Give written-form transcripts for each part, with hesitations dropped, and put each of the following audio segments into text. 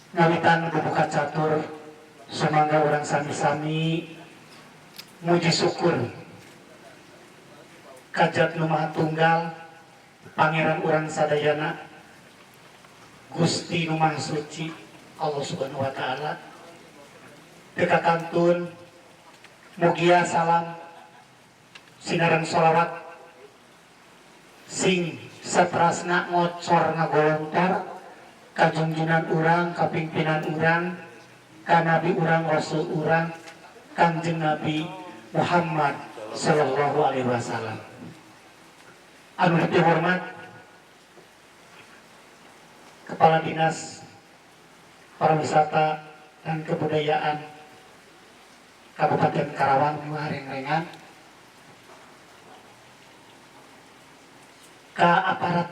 ngawitan buka catur sumangga orang sami-sami muji syukur kajat nu maha tunggal pangeran urang sadayana Gusti nu maha suci Allah Subhanahu wa taala dekakantun mugia salam sinaran sholawat sing satrasna ngocor ngagolontar kajungjunan urang kapimpinan urang ka nabi urang rasul urang Kanjeng Nabi Muhammad sallallahu alaihi wasallam. Anu dihormat Kepala Dinas Pariwisata dan Kebudayaan Kabupaten Karawang Nuhareng-rengan, ka aparat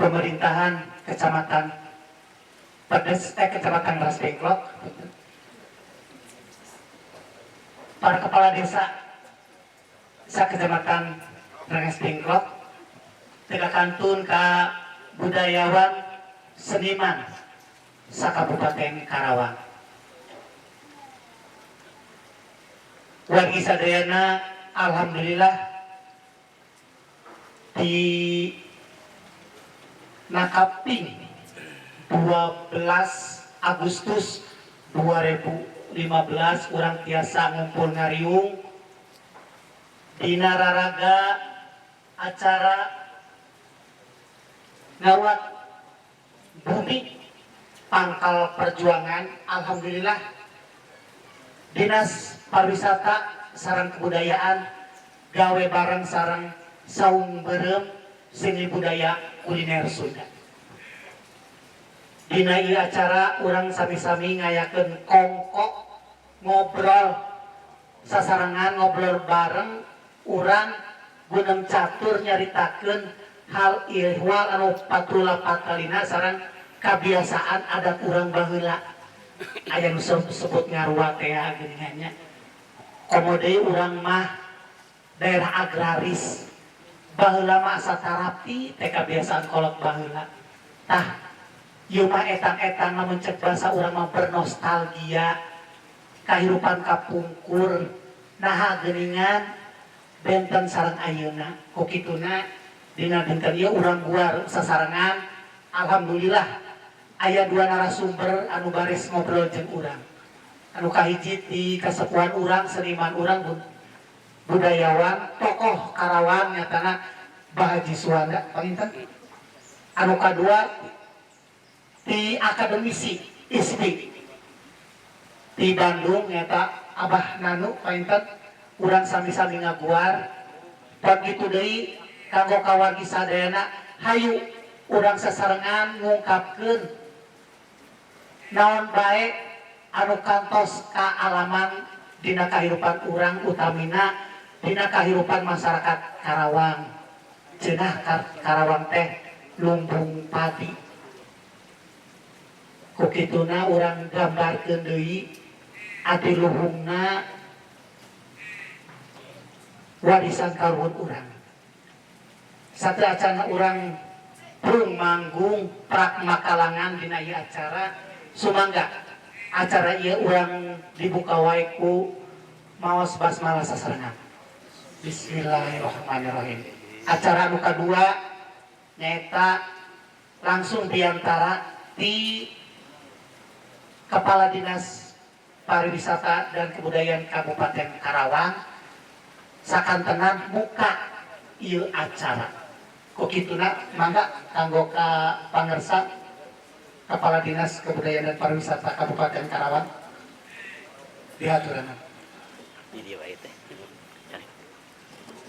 pemerintahan Kecamatan Pedes Kecamatan Rasbengklok, para kepala desa sa Kecamatan Rasbengklok, tegakantun ka budayawan seniman sa Kabupaten Karawang. Wargi sadayana alhamdulillah di nakaping 12 Agustus 2015 urang tiasa ngumpul ngariung dina raraga acara ngawat bumi pangkal perjuangan. Alhamdulillah Dinas Pariwisata sareng Kebudayaan gawe bareng sareng saung berem seni budaya kuliner Sunda. Dina ieu acara urang sami-sami ngayakeun kongkok ngobrol sasarangan ngobrol bareng urang gunem catur nyaritakeun hal ihwal anu patula patalina sareng kabiasaan adat urang baheula. Aya nu disebut ngarua teh geuningannya. Komo deui urang mah daerah agraris. Baheula mah satarapi teh kabiasaan kolot baheula. Tah ieu mah etan-etan lamun cek basa urang mah bernostalgia kahirupan kapungkur naha geuningan benten sareng ayeuna. Ku kituna dina dinten ieu urang guar sasarengan alhamdulillah aya 2 narasumber anu baris ngobrol jeung urang. Anu kahiji ti kasepuhan urang seniman urang budayawan tokoh Karawang nyatana Bahaji Suwanda panginten. Anu kadua ti akademisi ISPI di Bandung nyata Abah Nanu panginten. Urang sami-sami ngaguar dan gitu deui kanggo kawargi sadayana hayu urang sasarengan ngungkapkeun naon bae anu kantos kaalaman dina kahirupan urang utamina dina kahirupan masyarakat Karawang. Cenah Karawang teh lumbung padi. Ku kituna urang gambarkeun deui adiluhungna warisan kaluhur urang. Satu acara urang prung manggung prak makalangan dina ieu acara sumangga acara ieu urang dibuka wae ku maos basmalah sasarengan. Bismillahirrahmanirrahim. Acara anu kadua nyaeta langsung diantara di Kepala Dinas Pariwisata dan Kebudayaan Kabupaten Karawang sakantenan muka ieu acara. Ku kituna mangga kanggo ka pangersa Kepala Dinas Kebudayaan dan Pariwisata Kabupaten Karawang diaturana.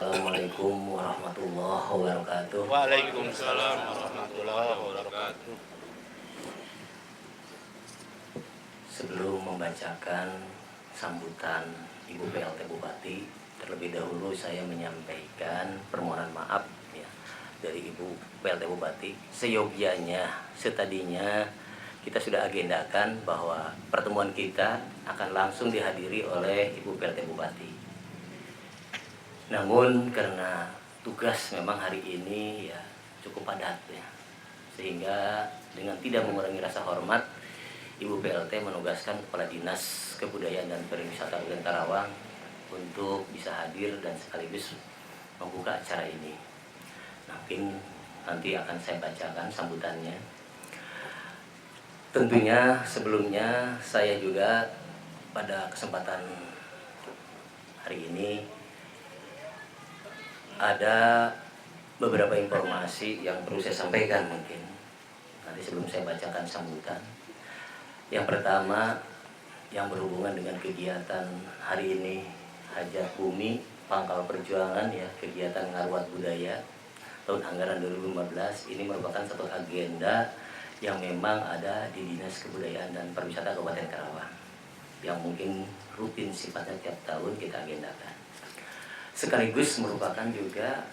Assalamualaikum warahmatullahi wabarakatuh. Waalaikumsalam warahmatullahi wabarakatuh. Sebelum membacakan sambutan Ibu PLT Bupati, terlebih dahulu saya menyampaikan permohonan maaf ya dari Ibu PLT Bupati. Seyogianya, setadinya kita sudah agendakan bahwa pertemuan kita akan langsung dihadiri oleh Ibu PLT Bupati. Namun karena tugas memang hari ini ya cukup padat ya, sehingga dengan tidak mengurangi rasa hormat Ibu PLT menugaskan Kepala Dinas Kebudayaan dan Pariwisata Kabupaten Karawang untuk bisa hadir dan sekaligus membuka acara ini. Nah, mungkin nanti akan saya bacakan sambutannya. Tentunya sebelumnya saya juga pada kesempatan hari ini ada beberapa informasi yang perlu saya sampaikan mungkin. Nanti sebelum saya bacakan sambutan. Yang pertama yang berhubungan dengan kegiatan hari ini Hajat Bumi Pangkal Perjuangan ya, kegiatan Ngarwat Budaya tahun anggaran 2015 ini merupakan satu agenda yang memang ada di Dinas Kebudayaan dan Pariwisata Kabupaten Karawang yang mungkin rutin sifatnya tiap tahun kita agendakan. Sekaligus merupakan juga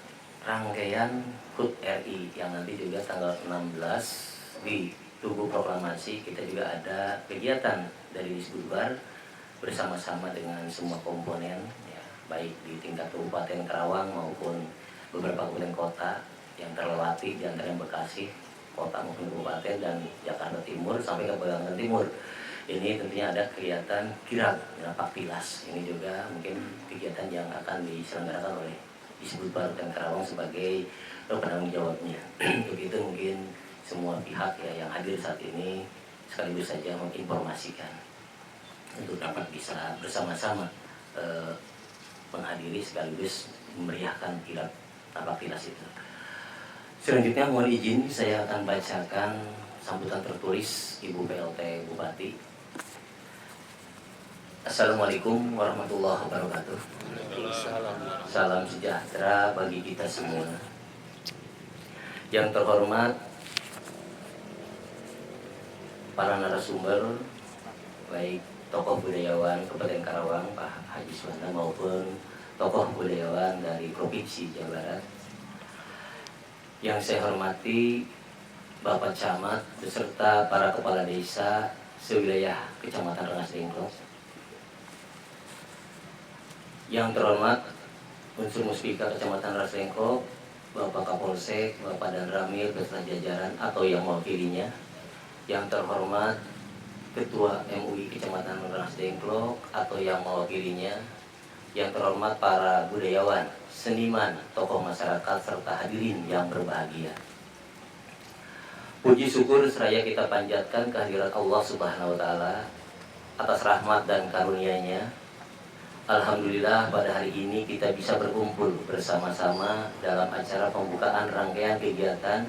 rangkaian HUT RI yang nanti juga tanggal 16 di Tugu Proklamasi kita juga ada kegiatan dari Disbudbar bersama-sama dengan semua komponen ya, baik di tingkat Kabupaten Karawang maupun beberapa kabupaten kota yang terlewati di antaranya Bekasi kota maupun kabupaten dan Jakarta Timur sampai ke Pegangan Timur. Ini tentunya ada kegiatan kirab napak tilas. Ini juga mungkin kegiatan yang akan diselenggarakan oleh Disbudbar dan Karawang sebagai penanggung jawabnya. Untuk itu mungkin semua pihak ya yang hadir saat ini sekaligus saja menginformasikan untuk dapat bisa bersama-sama menghadiri sekaligus memeriahkan kirab napak tilas itu. Selanjutnya mohon izin saya akan bacakan sambutan tertulis Ibu PLT Bupati. Assalamualaikum warahmatullahi wabarakatuh. Salam sejahtera bagi kita semua. Yang terhormat para narasumber, baik tokoh budayawan Kabupaten Karawang Pak Haji Suwanda maupun tokoh budayawan dari Provinsi Jawa Barat. Yang saya hormati Bapak Camat beserta para kepala desa sewilayah Kecamatan Rengas Dengklok. Yang terhormat unsur muspika Kecamatan Rengas Dengklok, Bapak Kapolsek, Bapak Dan Ramil beserta jajaran atau yang mewakilinya. Yang terhormat Ketua MUI Kecamatan Rengas Dengklok atau yang mewakilinya. Yang terhormat para budayawan, seniman, tokoh masyarakat serta hadirin yang berbahagia. Puji syukur seraya kita panjatkan kehadirat Allah Subhanahu wa taala atas rahmat dan karunia-Nya. Alhamdulillah pada hari ini kita bisa berkumpul bersama-sama dalam acara pembukaan rangkaian kegiatan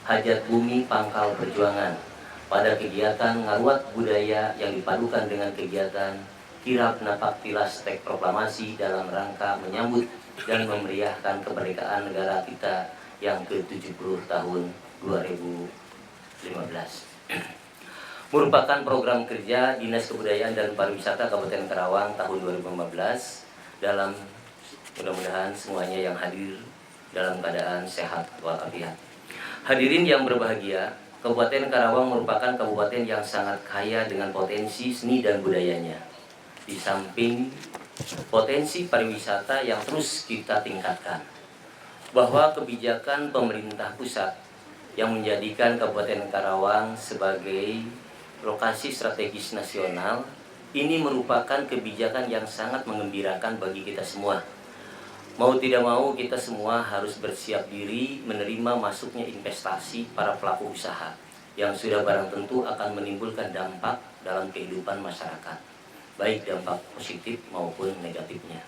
Hajat Bumi Pangkal Perjuangan pada kegiatan Ngarwat Budaya yang dipadukan dengan kegiatan kirab napak tilas teks proklamasi dalam rangka menyambut dan memeriahkan kemerdekaan negara kita yang ke-70 tahun 2015. Merupakan program kerja Dinas Kebudayaan dan Pariwisata Kabupaten Karawang tahun 2015 dalam mudah-mudahan semuanya yang hadir dalam keadaan sehat walafiat. Hadirin yang berbahagia, Kabupaten Karawang merupakan kabupaten yang sangat kaya dengan potensi seni dan budayanya. Di samping potensi pariwisata yang terus kita tingkatkan, bahwa kebijakan pemerintah pusat yang menjadikan Kabupaten Karawang sebagai lokasi strategis nasional ini merupakan kebijakan yang sangat menggembirakan bagi kita semua. Mau tidak mau kita semua harus bersiap diri menerima masuknya investasi para pelaku usaha yang sudah barang tentu akan menimbulkan dampak dalam kehidupan masyarakat, baik dampak positif maupun negatifnya.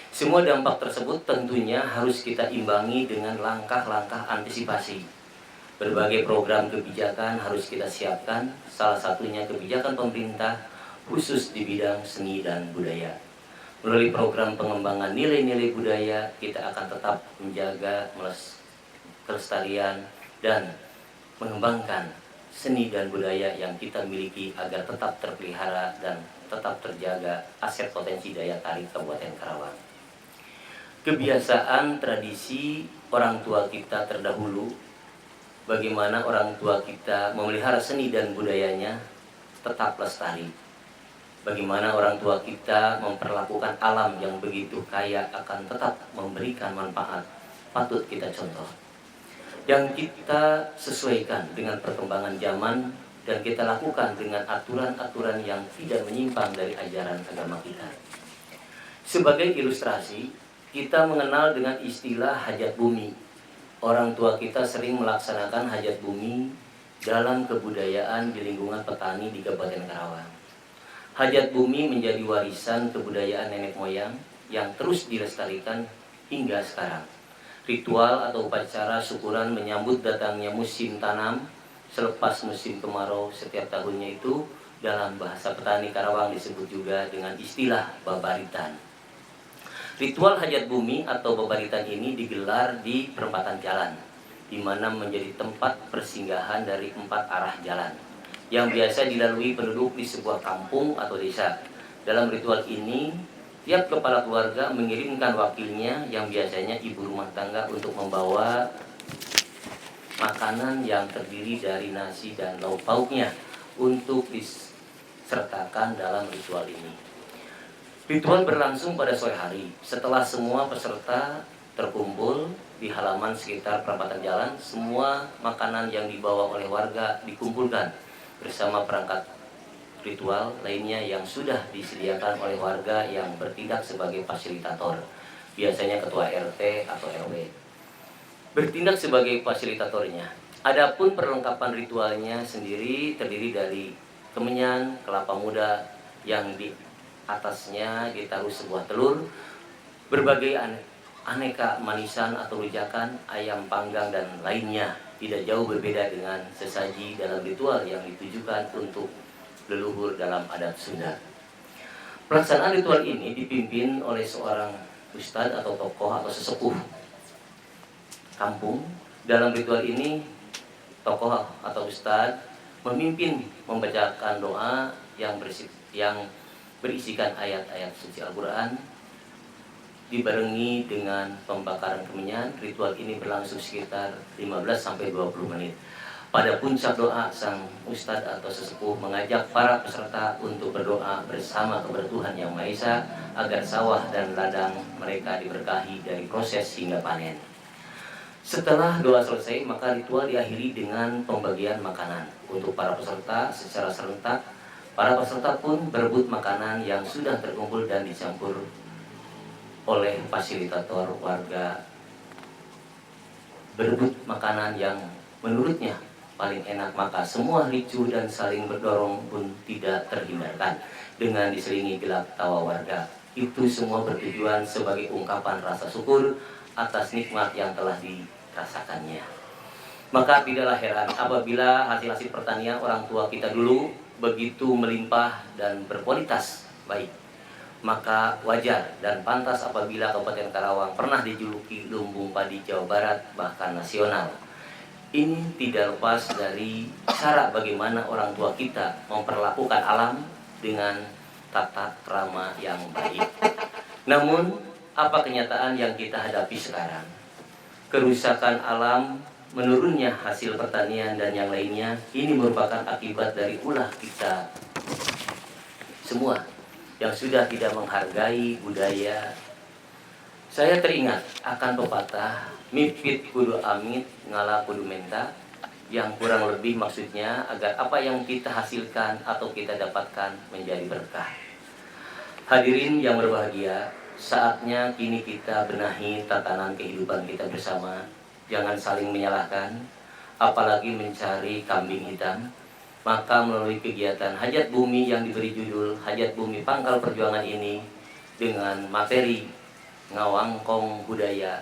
Semua dampak tersebut tentunya harus kita imbangi dengan langkah-langkah antisipasi. Berbagai program kebijakan harus kita siapkan, salah satunya kebijakan pemerintah khusus di bidang seni dan budaya. Melalui program pengembangan nilai-nilai budaya, kita akan tetap menjaga kelestarian dan mengembangkan seni dan budaya yang kita miliki agar tetap terpelihara dan tetap terjaga aset potensi daya tarik Kabupaten Karawang. Kebiasaan tradisi orang tua kita terdahulu, bagaimana orang tua kita memelihara seni dan budayanya tetap lestari. Bagaimana orang tua kita memperlakukan alam yang begitu kaya akan tetap memberikan manfaat, patut kita contoh. Yang kita sesuaikan dengan perkembangan zaman dan kita lakukan dengan aturan-aturan yang tidak menyimpang dari ajaran agama kita. Sebagai ilustrasi, kita mengenal dengan istilah hajat bumi. Orang tua kita sering melaksanakan hajat bumi dalam kebudayaan di lingkungan petani di Kabupaten Karawang. Hajat bumi menjadi warisan kebudayaan nenek moyang yang terus dilestarikan hingga sekarang. Ritual atau upacara syukuran menyambut datangnya musim tanam selepas musim kemarau setiap tahunnya itu dalam bahasa petani Karawang disebut juga dengan istilah babaritan. Ritual hajat bumi atau babaritan ini digelar di perempatan jalan, di mana menjadi tempat persinggahan dari 4 arah jalan yang biasa dilalui penduduk di sebuah kampung atau desa. Dalam ritual ini, tiap kepala keluarga mengirimkan wakilnya yang biasanya ibu rumah tangga untuk membawa makanan yang terdiri dari nasi dan lauk pauknya untuk disertakan dalam ritual ini. Ritual berlangsung pada sore hari. Setelah semua peserta terkumpul di halaman sekitar perempatan jalan, semua makanan yang dibawa oleh warga dikumpulkan bersama perangkat ritual lainnya yang sudah disediakan oleh warga yang bertindak sebagai fasilitator, biasanya ketua RT atau RW. Bertindak sebagai fasilitatornya. Adapun perlengkapan ritualnya sendiri terdiri dari kemenyan, kelapa muda yang di atasnya ditaruh sebuah telur, berbagai aneka manisan atau rujakan, ayam panggang dan lainnya. Tidak jauh berbeda dengan sesaji dalam ritual yang ditujukan untuk leluhur dalam adat Sunda. Pelaksanaan ritual ini dipimpin oleh seorang ustadz atau tokoh atau sesepuh kampung. Dalam ritual ini tokoh atau ustadz memimpin membacakan doa yang berisikan ayat-ayat suci Al-Quran, dibarengi dengan pembakaran kemenyan. Ritual ini berlangsung sekitar 15-20 menit. Pada puncak doa, sang ustadz atau sesepuh mengajak para peserta untuk berdoa bersama kepada Tuhan Yang Maha Esa agar sawah dan ladang mereka diberkahi dari proses hingga panen. Setelah doa selesai, maka ritual diakhiri dengan pembagian makanan untuk para peserta secara serentak. Para peserta pun berebut makanan yang sudah terkumpul dan dicampur oleh fasilitator warga. Berebut makanan yang menurutnya paling enak, maka semua ricu dan saling berdorong pun tidak terhindarkan dengan diselingi gelak tawa warga. Itu semua bertujuan sebagai ungkapan rasa syukur atas nikmat yang telah dirasakannya. Maka tidaklah heran apabila hasil-hasil pertanian orang tua kita dulu begitu melimpah dan berkualitas baik. Maka wajar dan pantas apabila Kabupaten Karawang pernah dijuluki lumbung padi Jawa Barat bahkan nasional. Ini tidak lepas dari cara bagaimana orang tua kita memperlakukan alam dengan tata krama yang baik. Namun, apa kenyataan yang kita hadapi sekarang? Kerusakan alam, menurunnya hasil pertanian dan yang lainnya, ini merupakan akibat dari ulah kita semua yang sudah tidak menghargai budaya. Saya teringat akan pepatah mipit kudu amit ngala kudu menta, yang kurang lebih maksudnya agar apa yang kita hasilkan atau kita dapatkan menjadi berkah. Hadirin yang berbahagia, saatnya kini kita benahi tatanan kehidupan kita bersama. Jangan saling menyalahkan, apalagi mencari kambing hitam. Maka melalui kegiatan hajat bumi yang diberi judul Hajat Bumi Pangkal Perjuangan ini, dengan materi ngawangkong budaya,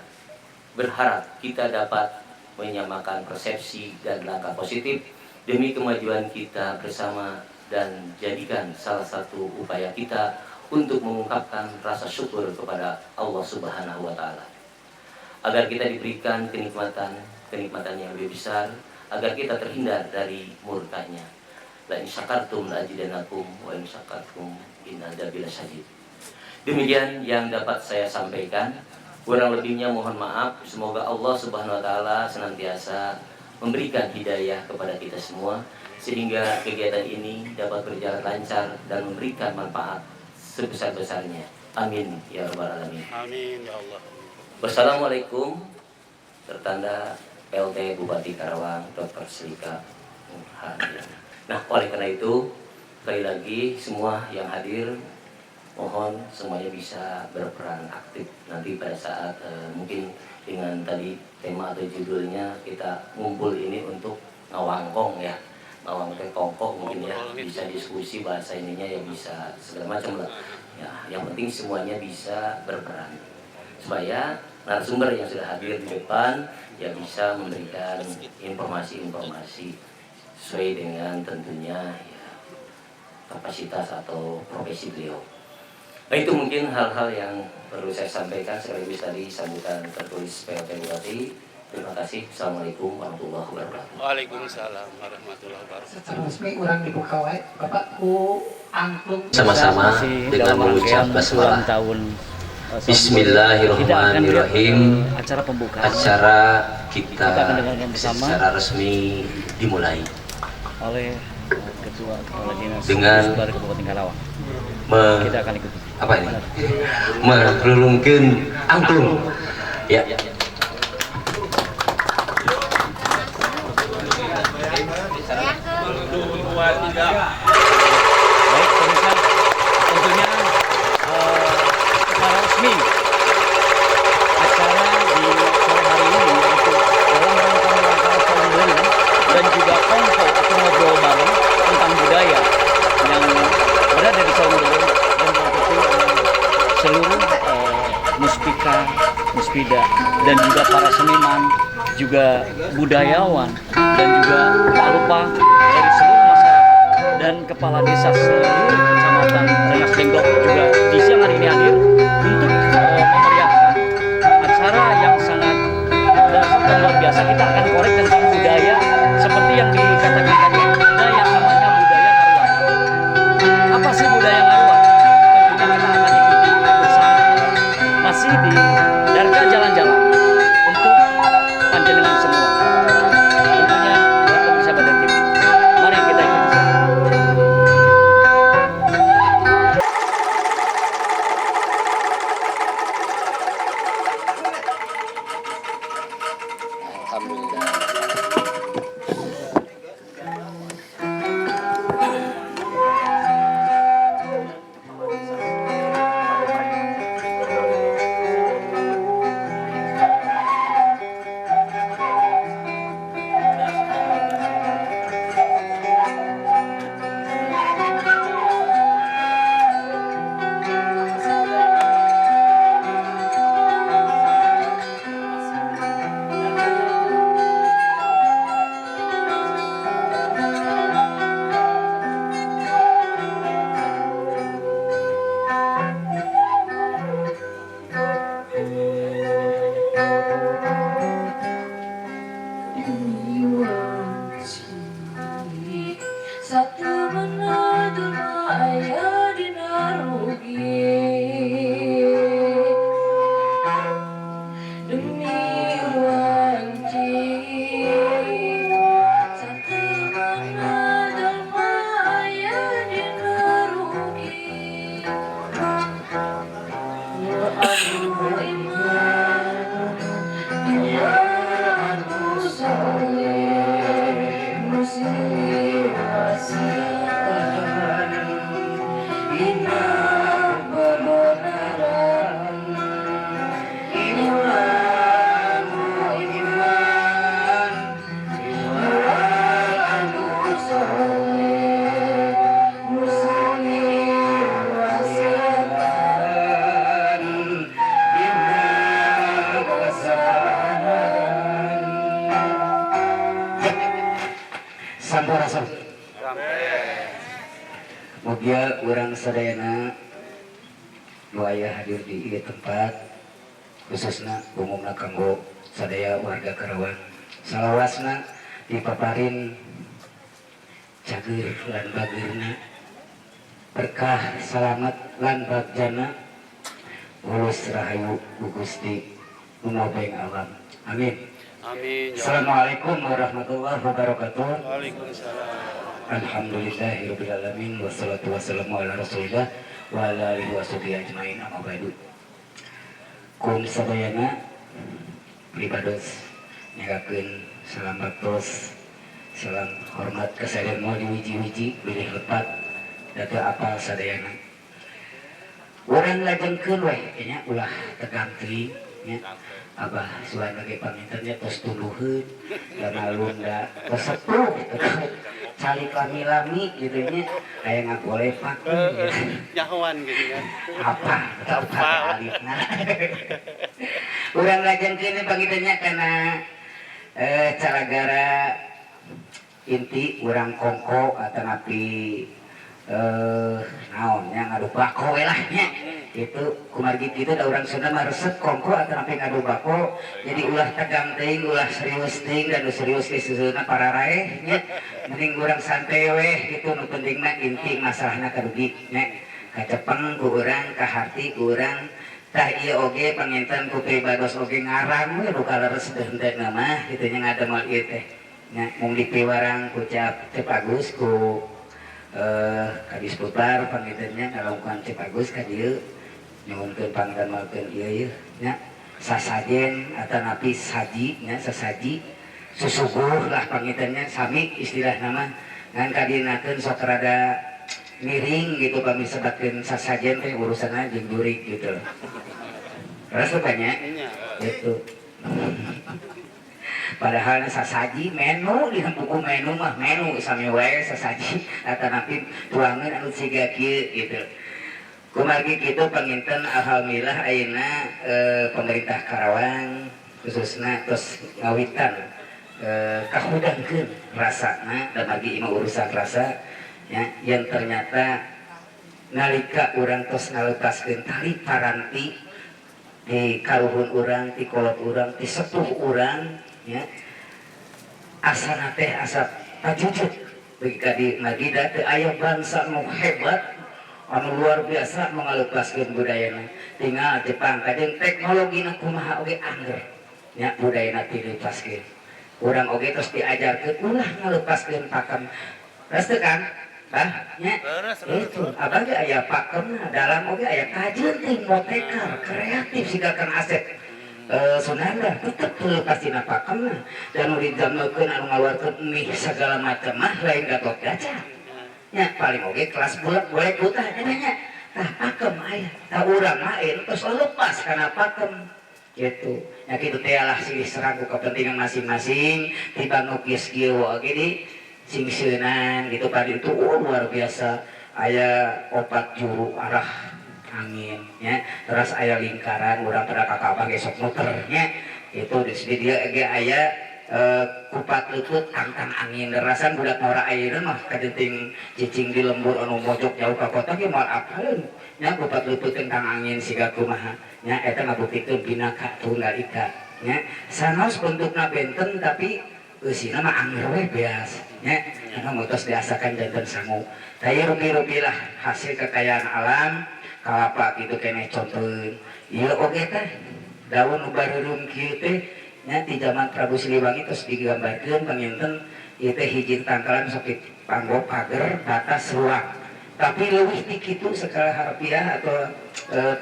berharap kita dapat menyamakan persepsi dan langkah positif demi kemajuan kita bersama, dan jadikan salah satu upaya kita untuk mengungkapkan rasa syukur kepada Allah Subhanahu wa Ta'ala, agar kita diberikan kenikmatan yang lebih besar, agar kita terhindar dari murkanya. La in syakartum la azidannakum wa in syakartum innadzabil syadid. Demikian yang dapat saya sampaikan. Kurang lebihnya mohon maaf. Semoga Allah Subhanahu wa Ta'ala senantiasa memberikan hidayah kepada kita semua, sehingga kegiatan ini dapat berjalan lancar dan memberikan manfaat sebesar-besarnya. Amin ya rabbal alamin. Amin ya Allah. Wassalamualaikum. Tertanda PLT Bupati Karawang Dr. Slika Nurhadiana. Nah, oleh karena itu, sekali lagi semua yang hadir, mohon semuanya bisa berperan aktif nanti pada saat mungkin dengan tadi tema atau judulnya kita ngumpul ini untuk ngawangkong ya, ngawangkong kongkong mungkin ya, bisa diskusi bahasa ininya ya, bisa segala macam lah ya. Yang penting semuanya bisa berperan supaya narasumber yang sudah hadir di depan ya bisa memberikan informasi-informasi sesuai dengan tentunya ya, kapasitas atau profesi beliau. Nah, itu mungkin hal-hal yang perlu saya sampaikan sekaligus tadi sambutan tertulis PLT Bupati. Terima kasih. Assalamualaikum warahmatullahi wabarakatuh. Waalaikumsalam warahmatullahi wabarakatuh. Secara resmi orang dibuka wae Bapak ku angklung Sama-sama dengan mengucap basmalah. Bismillahirrahmanirrahim. Acara pembukaan. Acara kita akan dengarkan bersama secara resmi dimulai oleh Ketua Kepala Dinas dengan Baru Kabupaten Karawang. Kita akan ikuti. Apa ini? Melulungkeun angklung. Ya. Baik, pemirsa, tentunya secara resmi acara di sore hari ini yaitu dalam rangka melangkah salam beri dan juga kongko atau ngobrol bareng tentang budaya yang berada di salam beri dan tentu seluruh muspika, muspida dan juga para seniman, juga budayawan dan juga tak lupa dari seluruh masyarakat dan kepala desa seluruh kecamatan Rengas Dengklok juga di siang hari ini hadir untuk memeriahkan acara yang sangat luar biasa. Kita akan korek tentang budaya seperti yang dikatakan tadi, ada yang namanya budaya ngaruan. Apa sih budaya ngaruan? Tentunya kita akan ikuti bersama. Masih di Darga Jalan-Jalan untuk panjenengan semua. Tentunya buat pemirsa Badan TV. Mari kita ikuti bersama. Satu menadul ayah dinarugi demi wanci. Satu menadul ayah dinarugi aduh iman iman aku soleh muslim wasiat ina kebenaran iman iman aku soleh muslim wasiat Sampurasun. Mugia urang sadayana nu aya hadir di ieu tempat khususna umumna kanggo sadaya warga Karawang salawasna dipaparin cager lan bagirna berkah salamet lan bagjana mulus rahayu ku Gusti nu mobeng alam. Amin. Amin. Assalamualaikum warahmatullahi wabarakatuh. Waalaikumsalam. Alhamdulillahirrabbilalamin. Wassalatu wassalamu ala rasulillah wa ala alihi washabihi ajmain amma ba'du. Kum sadayana pribados nyagakeun salam baktos salam hormat kesadaran mau diwiji-wiji pilih lepat datu apal sadayana urang lajengkeun we nya ulah tegang teuing nya abah suan lagi pamintannya tos tuluheun dan alunda tos sepuh cali lami-lami gitu nya aya ngagolepak gitu. Nyahuan gitu kan. Apa tau ka alifna urang lajengkeun pangitanya kana cara gara inti urang kongko atau napi naonnya ngadu bako lah nya itu kumargi gitu da urang Sunda mah resep kongko atau napi ngadu bako jadi ulah tegang teuing ulah serius teuing dan serius ke susunan para raeh nya mending urang santai weh gitu nu pentingna inti masalahna kadugi nya kacepeng ku urang ka harti ku urang tah ieu oge panginten ku pribados oge ngarang we nu kaleres deunteuna mah kitu nya ngademel ieu teh nya mung dipiwarang ku Cep Agus ku Kadis Putar pangintennya ngalungkuan Cep Agus ka dieu nyuhunkeun pangamalkeun ieu nya sasajen atau napi saji nya sasaji susuguh lah pangintennya sami istilah nama ngan kadinakeun sok rada miring gitu kami sebatkeun sasajen teh urusanna jeung jurig gitu rasa banyak gitu padahal sasaji menu di buku menu mah menu sami wae sasaji atau napi tuangan anu siga kieu gitu kumargi kitu panginten alhamdulillah ayeuna pemerintah Karawang khususna tos ngawitan kahudangkeun rasana dan lagi ima urusan rasa ya, yang ternyata nalika urang tos ngalepaskeun tali paranti di kaluhun urang di kolot urang di sepuh urang ya asana teh asa pajujut bagi kadi magida teu aya bangsa nu hebat anu luar biasa mengalepaskeun budayana tinggal Jepang kadang teknologina kumaha oge angger nya budayana dilepaskeun urang oge terus diajarkeun ulah ngalepaskeun pakem rasa kan nya itu abang ge aya pakemna dalam oge aya kajeun ting motekar kreatif sigakan aset Sunanda tetep lepasina pakemna dan nu didamelkeun anu ngaluarkeun mih segala macam mah lain Gatot Kaca nya paling oge kelas bulat boleh buta nya tah pakem aya tah urang mah terus lepas kana pakem gitu nya kitu teh lah silih serang ku kepentingan masing-masing tiba nu kieu oge di singsieunan gitu tadi itu luar biasa aya 4 juru arah angin ya terus aya lingkaran urang pada kakak bage sok muternya itu di sini dia ge aya kupat leupeut tangtang angin derasan budak nora ayeuna mah kadenting cicing di lembur anu mojok jauh ka kota ge moal apaleun nya kupat leupeut tangtang angin siga kumaha nya eta ngabuktikeun binaka tunggal ika nya sanos bentukna benten tapi eusina mah anger we beas nya anu motos diasakan janten sangu tah ieu rupi-rupi lah hasil kekayaan alam kalapa gitu kene contoheun ieu oge teh daun nu bareureum kieu teh nya di zaman Prabu Siliwangi terus digambarkeun panginten ieu teh hiji tangkalan sok panggo pager batas ruang tapi leuwih ti kitu skala harfiah atau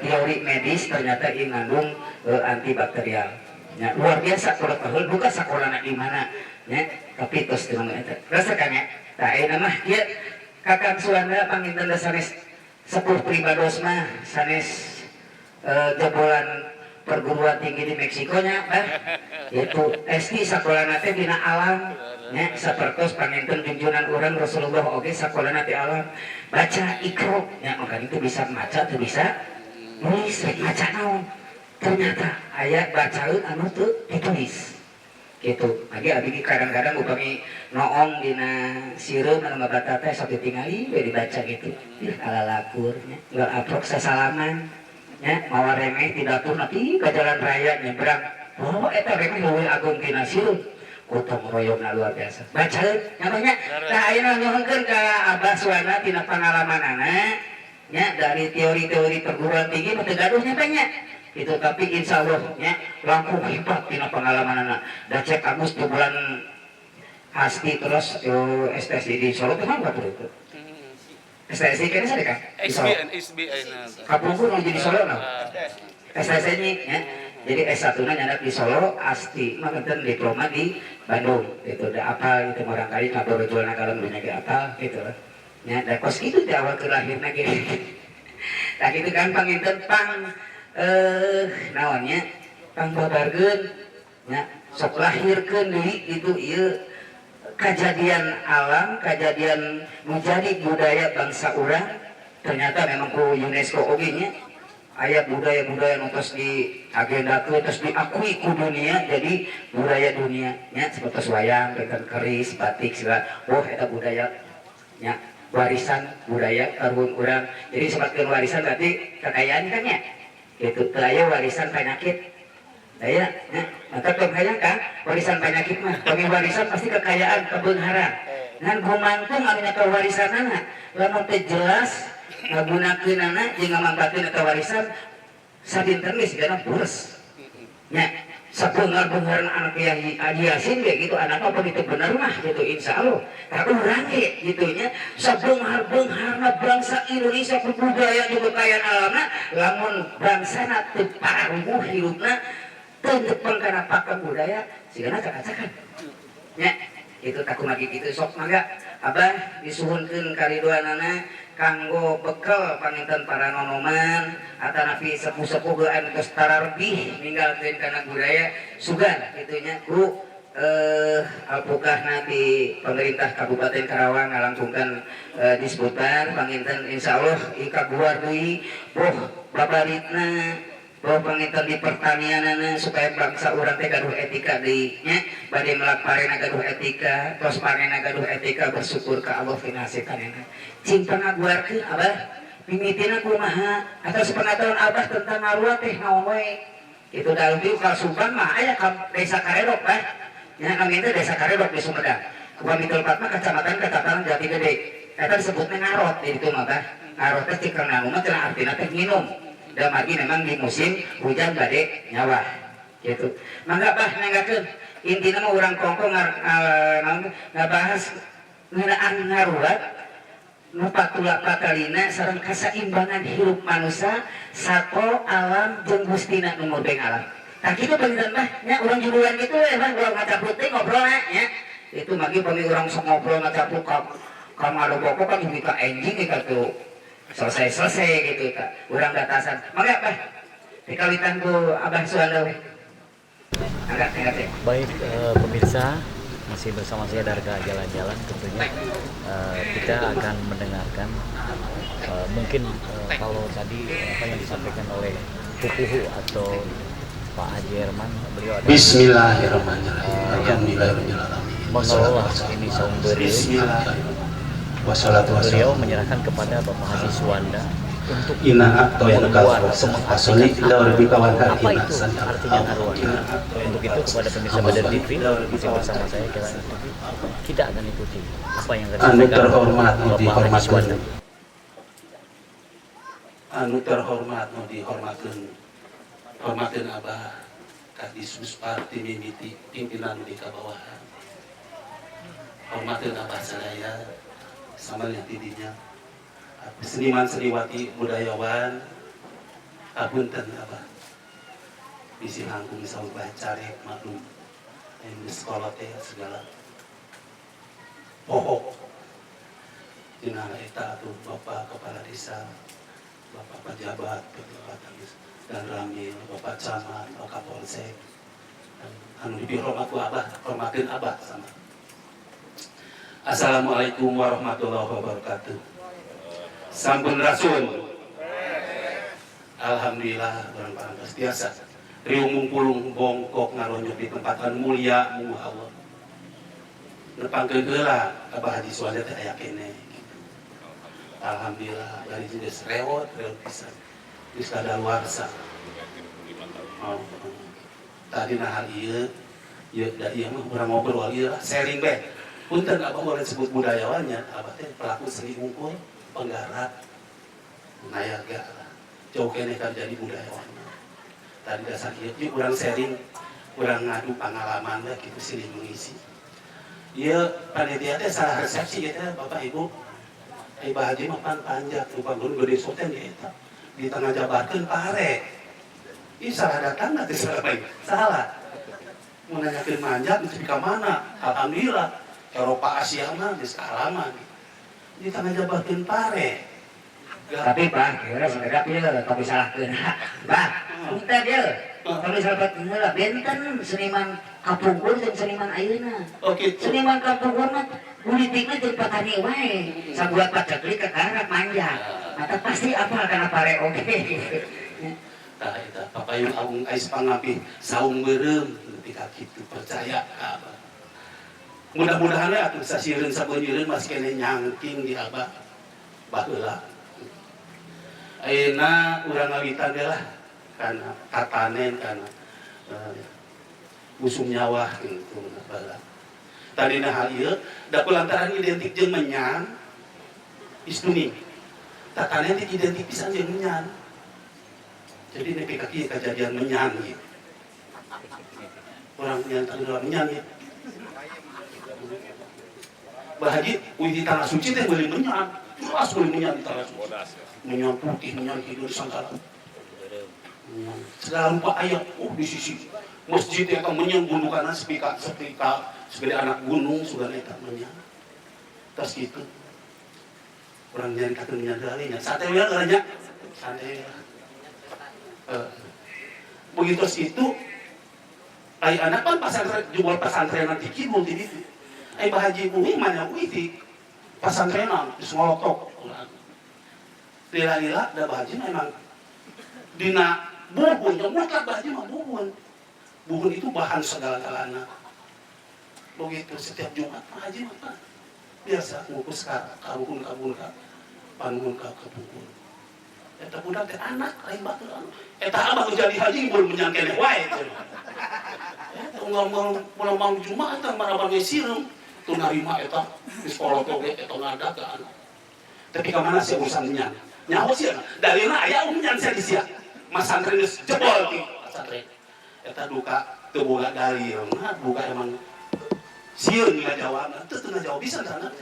teori medis ternyata ieu ngandung antibakterial nya luar biasa kalau tahu buka sakolana di mana nya tapi terus dengan eta rasakan ya tah ayeuna mah kieu kakang Suwanda panginten sanes sepuh pribados mah sanes jebolan perguruan tinggi di Meksiko nya itu SD sakolana teh dina alam nya sapertos panginten junjunan urang Rasulullah oge sakolana teh alam baca Iqra nya maka itu bisa maca teu bisa nulis maca naon ternyata aya bacaeun anu teu ditulis gitu lagi abdi kadang-kadang upami noong dina sireum anu ngabata teh sok ditingali we dibaca gitu ala lakur nya nggak aprok sasalaman nya mawa remeh tidak tuh nanti ke jalan raya nyebrang oh eta remeh leuwih agung tina sireum gotong royongna luar biasa bacaeun namanya tah ayeuna nyuhunkeun ka Abah Suwana tina pangalamanana nya dari teori-teori perguruan tinggi teu gaduh nya teh nya itu tapi insya Allah nya langkung hebat tina pengalaman anak da Cep Agus di bulan Hasti terus STSI di Solo itu apa tuh itu STSI kayaknya sadek kan SBN kapungkur mau jadi Solo no STSI ini ya Jadi S1-nya nyandak di Solo, asti mangenten diploma di Bandung gitu. Da apa gitu barangkali kabur jual nakalan dunia ge apa gitu lah. Nya da kos kitu teh awal lahirna ge. Tah kitu kan panginten pang naonnya pang babargeun nya sok lahirkeun deui itu ieu kejadian alam, kejadian menjadi budaya bangsa urang ternyata memang ku UNESCO oge nya aya budaya-budaya nu tos di agendakeun tos diakui ku dunia jadi budaya dunia nya seperti wayang, benten keris, batik segala eta budaya nya warisan budaya karuhun urang. Jadi seperti warisan berarti kekayaan kan nya gitu teu aya warisan penyakit aya nya maka tong hayang kan warisan penyakit mah bagi warisan pasti kekayaan kebeunharan ngan gumantung anu nya warisanana lamun teu jelas ngagunakeunana jeung ngamangpakeun eta warisan sadinten geus sigana bures nya sabeunghar-beunghar anak yang Yasin ge gitu anakna begitu bener mah gitu insyaallah ka urang ge gitu nya sabeunghar-beungharna bangsa Indonesia budaya jeung kekayaan alamna lamun bangsana teu paruh hirupna teu tepeng kana pakem budaya sigana cak-cakan nya itu takumagi kitu sok mangga abah disuhunkeun kariduanana kanggo bekal panginten para nonoman atanapi sepuh-sepuh geus geus tararbih ninggalkeun kana budaya sugan kitu nya ku alpukahna di pemerintah Kabupaten Karawang ngalangkungkan disputan panginten insyaallah ikaguar deui boh babaritna bahwa panginten di pertanianana supaya bangsa urang teh gaduh etika deui nya bade melak parena gaduh etika tos parena gaduh etika bersyukur ka Allah tina hasilkanana cing pangaguarkeun abah mimitina kumaha atau sepengetahuan abah tentang ngarua teh naon we itu dalam itu kalau Subang mah aya ka desa Karedok bah nya kami teh desa Karedok di Sumedang kupami tempat mah kecamatan Kataparan Jati Gede eta disebutna ngarot di ditu mah bah ngarot teh cik kana mah cenah artina teh minum dan lagi memang di musim hujan bade nyawa gitu mangga bah nanggakeun intina mah urang kongko ngabahas ngeunaan ngaruat nu patula patalina sareng kasaimbangan hirup manusia sako alam jeung gustina nu murbeng alam tah kitu panjenengan mah nya urang judulna kitu emang urang ngacaprut teh ngobrolna nya itu magi pami urang sok ngobrol ngacaprut ka ngadoboko kan hiji ka enjing ka tuh selesai gitu kak urang datasan mangga bah dikawitan ku abah Suwanda we angkat ya Baik pemirsa, masih bersama saya Darga Jalan-Jalan tentunya kita akan mendengarkan mungkin kalau tadi apa yang disampaikan oleh Pupuhu atau Pak Haji Herman beliau adalah Bismillahirrahmanirrahim. mengelola ini Saumberi. Beliau menyerahkan kepada Bapak Haji Suwanda untuk membuat apa itu artinya naruah. Untuk itu kepada pemirsa Badar TV masih bersama saya Jalan TV, kita akan ikuti apa yang akan disampaikan Bapak Haji Suwanda. Anu terhormat nu dihormatkeun hormatkeun abah Kadis Parti mimiti pimpinan di kabawahan hormatkeun abah sadaya samanya tidinya seniman seniwati budayawan apunten abah bisi langkung saubah carek maklum yang di sekolah teh segala pohok dina eta atuh bapak kepala desa bapak pejabat dan ramil bapak camat bapak kapolsek anu dihormat ku abah hormatin abah sama. Assalamualaikum warahmatullahi wabarakatuh. Sampun Rasul. Alhamdulillah barang parantos biasa. Riung pulung bongkok ngalonjok di tempatan mulia mu Allah. Nepangkeun heula Abah Haji Suwanda teh aya keneh. Alhamdulillah dari geus rewot pisan. Geus kadaluarsa. Tadi nahal ieu da ieu mah urang ngobrol ieu sharing bae. Punten abah boleh sebut budayawannya, abah teh pelaku seni unggul, penggarap, nayaga, jauh keneh kan jadi budayawan. Tadi dasar ieu urang sharing, urang ngadu pengalaman lah gitu silih mengisi. Ieu panitia teh salah resepsi ya teh Bapak Ibu. Abah Haji mah pan panjang, lupa dulu gede soten ya eta. Di tengah jabarkeun pare. Ini salah datang nggak salah baik? Salah. Menanyakan manjat itu ke mana? Alhamdulillah. Eropa Asia mah di sekalaman. Di tanah jabatin pare. Tapi Pak, kira sekedap ya tapi salahkeun. Pak, punten ya. Tapi salahkeun lah benten seniman kapungkur jeung seniman ayeuna. Oh gitu. Seniman kapungkur mah politiknya jeung petani wae. Sabuat paceklik ke karep manja. Mata pasti apa kana pare oge. Tah eta papayun agung ais pangapi saung beureum ketika kitu percaya ka Abah. Mudah-mudahan we atuh sasieun sabeuneureun masih kene nyangking di Abah. Baheula. Ayeuna urang ngawitan ge lah kana katanen kana usum nyawa kitu bala. Tadina hal ieu da kulantaran identik jeung menyan istuni. Tatanen identik pisan jeung menyan. Jadi nepi ka kieu kejadian menyan gitu. Orang yang tak dalam menyan ya. Bahagia, di tanah suci teh boleh menyan. Jelas boleh menyan di tanah suci. Menyan putih, menyan hidup sangkala. Segala rupa ayat, di sisi masjid yang akan menyan gunung kanan seperti anak gunung sudah netak menyan. Terus gitu. Orang nyari kata menyan dalinya. Santai ya banyak. Santai. Begitu itu, ay anak kan pasantren jual pesantrenan di kibul di itu. Ay bahaji bui mana bui di pesantrenan di Smolotok. Lila-lila da bahaji memang dina buhun, yang mutlak bahaji mah buhun. Buhun itu bahan segala-galana. Begitu setiap Jumat bahaji mah biasa ngukus kabun panuhun ka kebukun. Eta budak teh anak lain batur. Eta abah jadi haji belum menyangkene wae. Eta ngomong mau Jumat teh maraban we sireum tu narima eta di sekolah teh eta ngadak ka anak. Tapi ka mana sih urusan menyan? Nyaho sih dalilna aya menyan sia di sia. Mas santri geus jebol ti santri. Eta duka teu boga dalil. Nah, buka emang sieun ngajawabna, teu ngajawab bisa sana.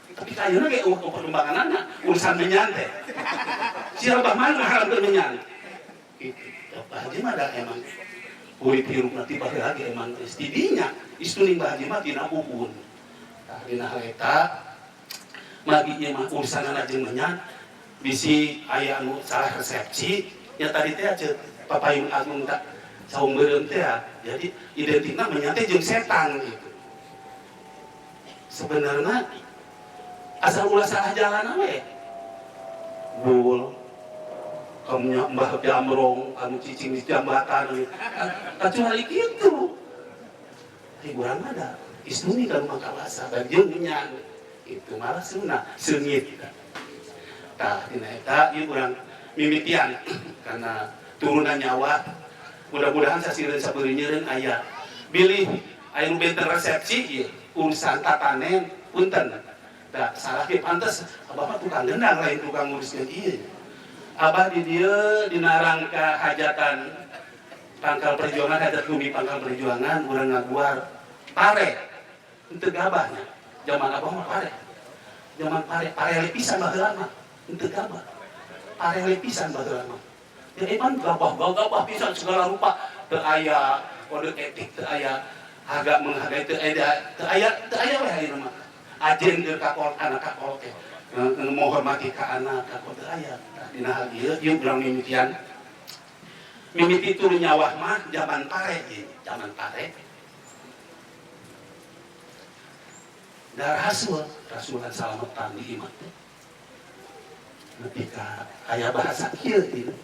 Tapi kayaknya kayak perkembangan anak urusan menyan teh. Siapa mana haram menyan? Itu. Bah Haji mah ada emang kulit hirup nanti bahkan lagi emang istidinya istuning Bah Haji mah tina buhun. Nah dina eta magi ieu mah urusan anak jeung menyan bisi aya anu salah resepsi nya tadi teh ceuk papayun agung tak saung beureum teh. Jadi identikna menyan teh jeung setan gitu. Sebenarnya asal ulah salah jalan we. Bul kamu mbah jamrong, kamu cicing di jambatan. Kecuali gitu. Hiburan ada. Istuni kalau makan rasa dan jeung itu malah sunah seungit. Tah dina eta ieu urang mimitian karena turunan nyawa. Mudah-mudahan sasieun sabeuneureun aya bilih aya nu benten resepsi ieu urusan tatanen punten. Nah, salah ke pantas, abah mah tukang gendang lain tukang nguruskeun ieu. Abah di dieu dina rangka hajatan pangkal perjuangan hajat bumi pangkal perjuangan urang ngaguar pare. Henteu gabahnya. Zaman abah mah pare. Zaman pare lepisan baheula mah. Henteu gabah. Pare lepisan baheula mah. Ya emang gabah pisan segala rupa. Teu aya kode etik, teu aya harga menghargai, teu aya we ayeuna mah. Ajen ke kakol anak kakol teh menghormati ka anak kakol teh aya. Dina hal ieu urang mimitian. Mimiti turun nyawa mah zaman pare ieu, zaman pare. Da rasulan salamatan di imah teh. Nepi ka aya bahasa kieu ieu.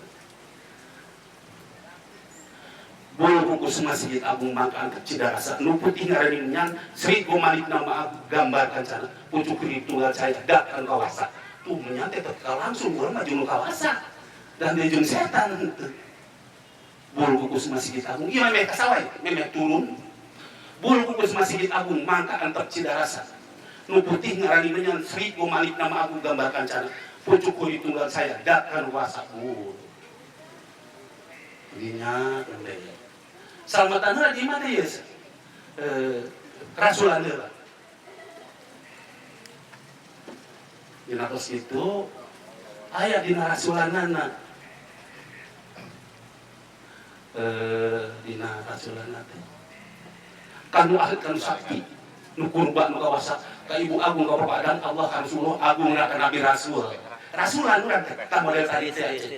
Bulu kukus Masjid Agung Mangkaan Cidarasa nu putih ngaranimnyan Sri Gomalik nama gambarkan sana pucuk ritual saya datang kawasa tuh menyantai terkal langsung urang maju nu kawasa dan dia jeung setan bulu kukus Masjid Agung ieu meh kasawai meh turun bulu kukus Masjid Agung Mangkaan Cidarasa nu putih ngaranimnyan Sri Gomalik nama Agung gambarkan sana pucuk ritual saya datang kawasa dinya teh salmatanna di mana ya? Rasulan lah. Di atas itu ayat di rasulanana. dina rasulana teh kanu ahli kanu sakti nu kurba nu kawasa ka ibu agung ka badan Allah kan suluh agung ka nabi rasul rasulan urang teh ka model tadi teh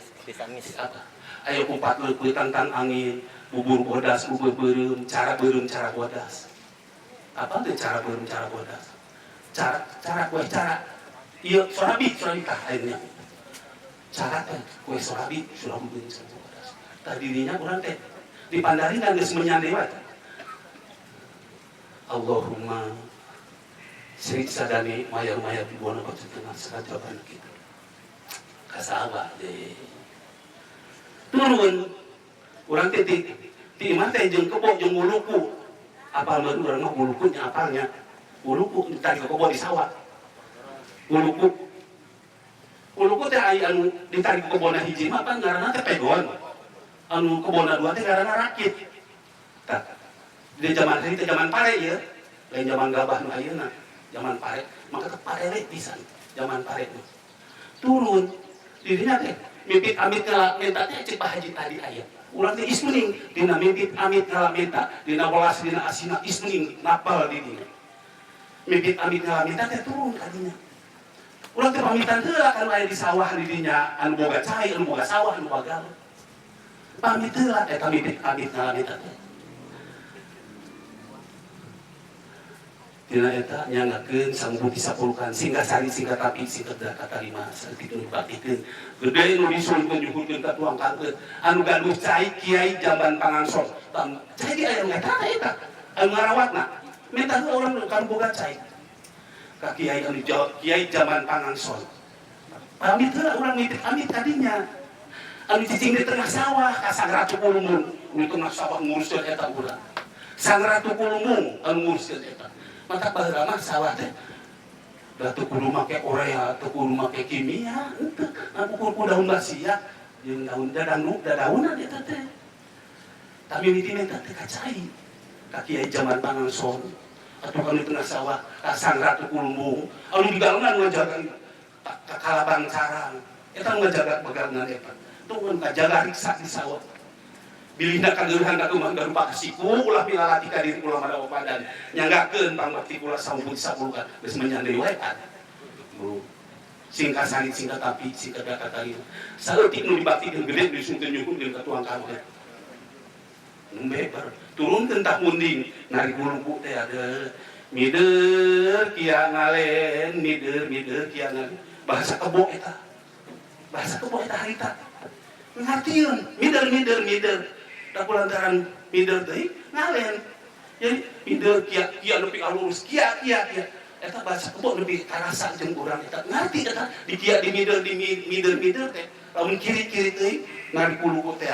apa ayo kumpat leupeut tantang angin bubur bodas bubur beureum cara bodas apa teh cara beureum cara bodas cara ieu sorabi tah ayeuna cara teh kue sorabi sudah beureum cara bodas tadinya urang teh di Pandaringan geus menyande wae Allahumma Sri sadani maya-maya bibona kau tengah sekajaban kita kasabah deh turun orang titik di imah teh jeung kebo jeung uluku apal mah urang mah uluku nya apalnya uluku tadi kebo di sawah uluku teh aya anu ditarik kebona hiji mah pan ngaranna teh pegon anu kebona dua teh ngaranna rakit tah di zaman teh zaman pare ya lain zaman gabah nu ayeuna zaman pare maka teh pare we pisan zaman pare mah turun dirinya teh mimpi amit ngala minta teh cek Pak Haji tadi aya urang teh ismuning dina mimpi amit ngala minta dina welas dina asina ismuning napal di dieu mimpi amit ngala minta teh turun kadinya urang teh pamitan heula kana aya di sawah di dinya anu boga cai anu boga sawah anu boga pamit heula eta mimpi amit ngala minta teh dina eta nyangakeun sanggup disapulukan singkat sari singkat tapi singkat kata lima saeutik nu dibakikeun gede nu disulkeun nyuhurkeun ka tuang kanteun anu gaduh cai kiai jamban pangansor cai di aya ngeta eta anu ngarawatna minta heula urang nu kan boga cai ka kiai anu kiai jamban pangansor pamit heula urang mimpi amit kadinya anu cicing di tengah sawah ka sang ratu kulumung di tengah sawah nguruskeun eta urang sang ratu kulumung anu nguruskeun eta mata baheula mah sawah teh da teu kudu make urea teu kudu make kimia henteu anu kudu daun basia jeung daun dadaunan eta teh tapi mimiti minta teh kacai ka kiai zaman pangansor atuh kana tengah sawah ka sang ratu kulumung anu digalungan ngajaga ka kalabang carang eta nu ngajaga begarangan eta tuh ngajaga riksa di sawah bilihna kageurehan ka rumah garupa kasiku ulah pilalati ka diri kula madawa padan nyanggakeun pangbakti kula sampun disapulukan geus menyande wae kan singkat sanit singkat tapi singkat kata lima saeutik nu dibakti jeung gede disungkeun nyuhun ka tuang kabeh numbeber turunkeun tak munding nari guluku teh ada mider kia ngalen mider kia ngalen bahasa kebo eta harita ngartieun mider da kulantaran mider teh ngalen jadi mider kia nepi ka lurus kia eta bahasa kebo nepi karasa jeung urang eta ngarti eta di kia di mider teh lamun kiri teh ngari kuluku teh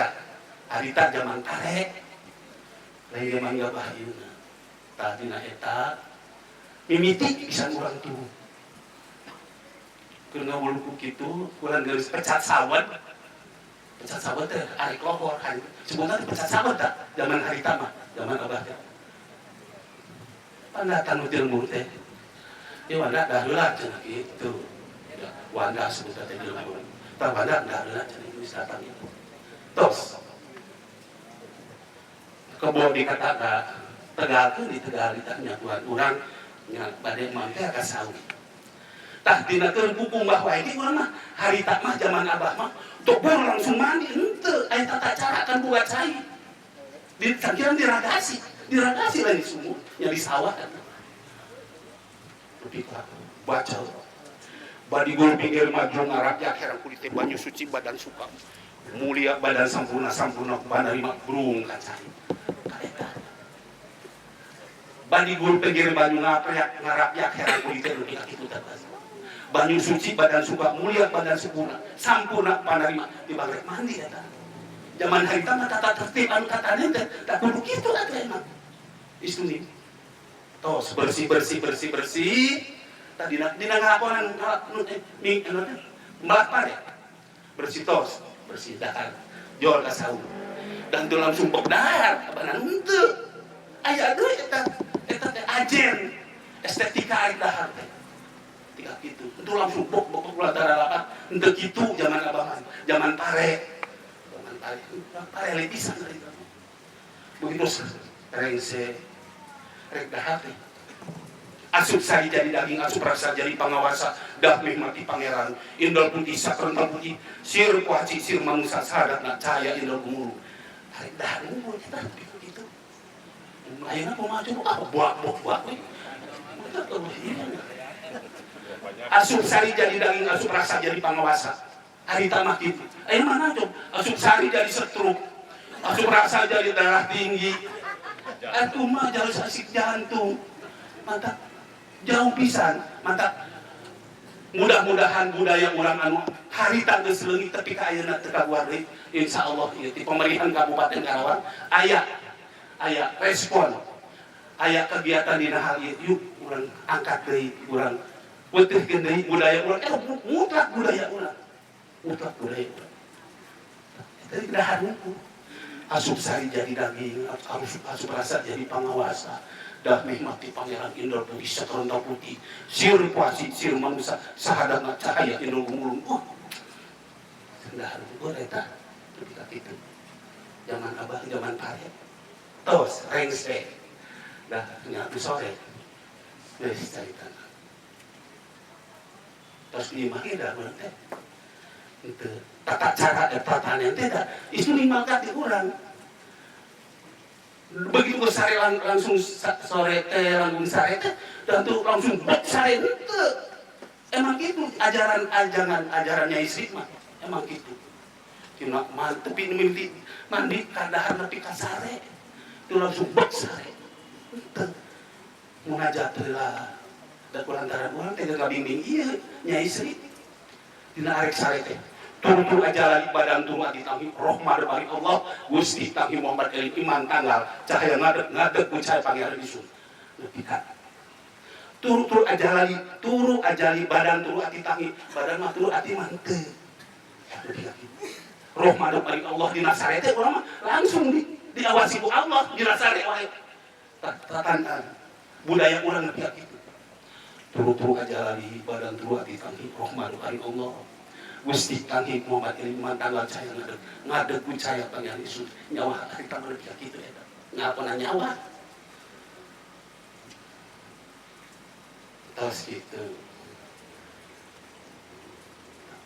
harita zaman karek lain zaman gabah ieu tah dina eta mimiti bisa urang tuh keur ngawuluku kitu urang geus pecat sawet teh ari kelopor kan sebenarnya pecat sawet tah zaman harita mah zaman abah teh pandatan nu ilmu teh ieu wanda da heula cenah kitu wanda sebutan teh ilmu tah wanda da heula cenah geus datang itu tos kebo dikatakan tegalkeun di tegal ditanya Tuhan urang nya bade mah teh ka sawi tah dina teu buku mbah wae ge urang mah harita mah zaman abah mah tobor langsung mandi henteu aya tata cara kan buat cai di sakiran diragasi lain di sumur nya di sawah eta tapi baca badi gol pinggir maju ngarap ya akhirnya kulit banyu suci badan suka mulia badan sampurna panarima burung kacai badi gul pinggir banyu ngarap ya akhirnya kulit lebih akitu terbas banyu suci badan suka mulia badan sampurna panarima dibagrek mandi eta zaman harita mah tata tertib anu katanya teh tak kudu kitu atuh emang istuni tos bersih tadi dina ngalakonan melak pare bersih tos bersih dahar jual ka saung dan teu langsung pok dahar abanan henteu aya deui eta teh ajen estetika ari dahar teh tinggal kitu teu langsung pok lantaran apa henteu kitu zaman abah zaman pare pare lepisan dari kamu. Begitu rengse rek dahati. Asup sari jadi daging, asup rasa jadi pangawasa, dah mati pangeran. Indol putih, sakrental putih, sir kuaci, sir manusia sadat nak cahaya indol gumulu. Hari dah umur kita begitu. Ayeuna pemaju buak. Asup sari jadi daging, asup rasa jadi pangawasa. Hari tamak itu. Mana coba? Asup sari jadi stroke, asup rasa jadi darah tinggi. Aku mah jadi sakit jantung. Mantap. Jauh pisan, mantap. Mudah-mudahan budaya orang anu harita geus leungit tapi ka ayeuna teu kaguar deui. Insyaallah ieu ti pemerintahan Kabupaten Karawang aya respon. Aya kegiatan dina hal ieu yuk urang angkat deui, urang weteuhkeun deui budaya urang. Mutlak budaya urang. Mutlak budaya urang. Dari dahar hukum. Asup sari jadi daging, asup rasa jadi pangawasa. Dah mati pangeran indol putih, sakrental putih, sir kuasi, sir manusia, sahadana cahaya indol gumulung. Dah gue eta, ketika itu, zaman abah, zaman pare, tos, rengse, dah nyatu sore, wes cerita. Tos lima dah berarti, itu tata cara tatanan tidak, itu 5 kali kurang. Begitu sare langsung sore langsung sare dan tuh langsung sare itu emang gitu ajarannya istri mah emang gitu cuma tapi mandi kadahar tapi kasare itu langsung sare itu munajat lah dan kulantaran orang teh nggak bimbing iya nya istri dina arek sare teh turu aja lagi badan turu adi tanghi rohmah dari Allah Gusti tanghi Muhammad Elim iman tanggal cahaya ngadeg ku cahaya pangeran disun lebih kan turu aja lagi badan turu adi tanghi badan mah turu adi manteu lebih kan rohmah dari Allah di Nazaret teh urang mah langsung diawasi ku Allah di Nazaret wae tatan budaya urang lebih kitu turu aja lagi badan turu adi tanghi rohmah dari Allah Gusti tanghi Muhammad Elim tanggal cahaya ngadeg ku cahaya pangeran Yesus nyawa kita manusia gitu eta ngapana nyawa tos gitu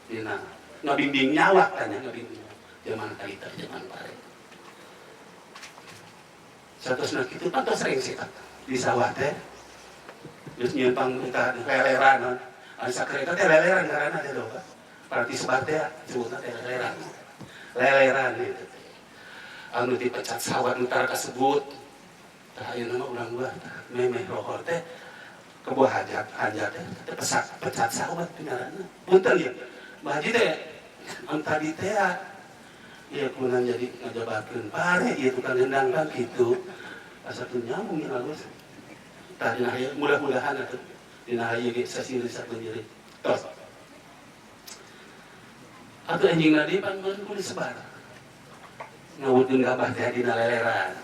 dina ngabimbing nyawa tanya ngabimbing zaman kalita zaman pare satosna kitu kan tos sering sih di sawah teh geus nyeumpang kita leleran anu sakereta teh leleran ngaranna teh doa berarti sebatnya sebutnya leleran itu anu dipecat sawat ntar kasebut tah ieu nama urang gua memeh rohor teh kebuah hajat teh pecat sawat pinarana punten ieu Mbah Haji teh an tadi teh ieu kunaon jadi ngajabakeun pare ieu tukang hendang kan kitu asa teu nyambung ieu alus tah dina ieu mudah-mudahan atuh dina ieu ge sasiri sabeunjeun tos atau anjing nadi panggilan kulit sebar ngawudun gabah teh dina leleran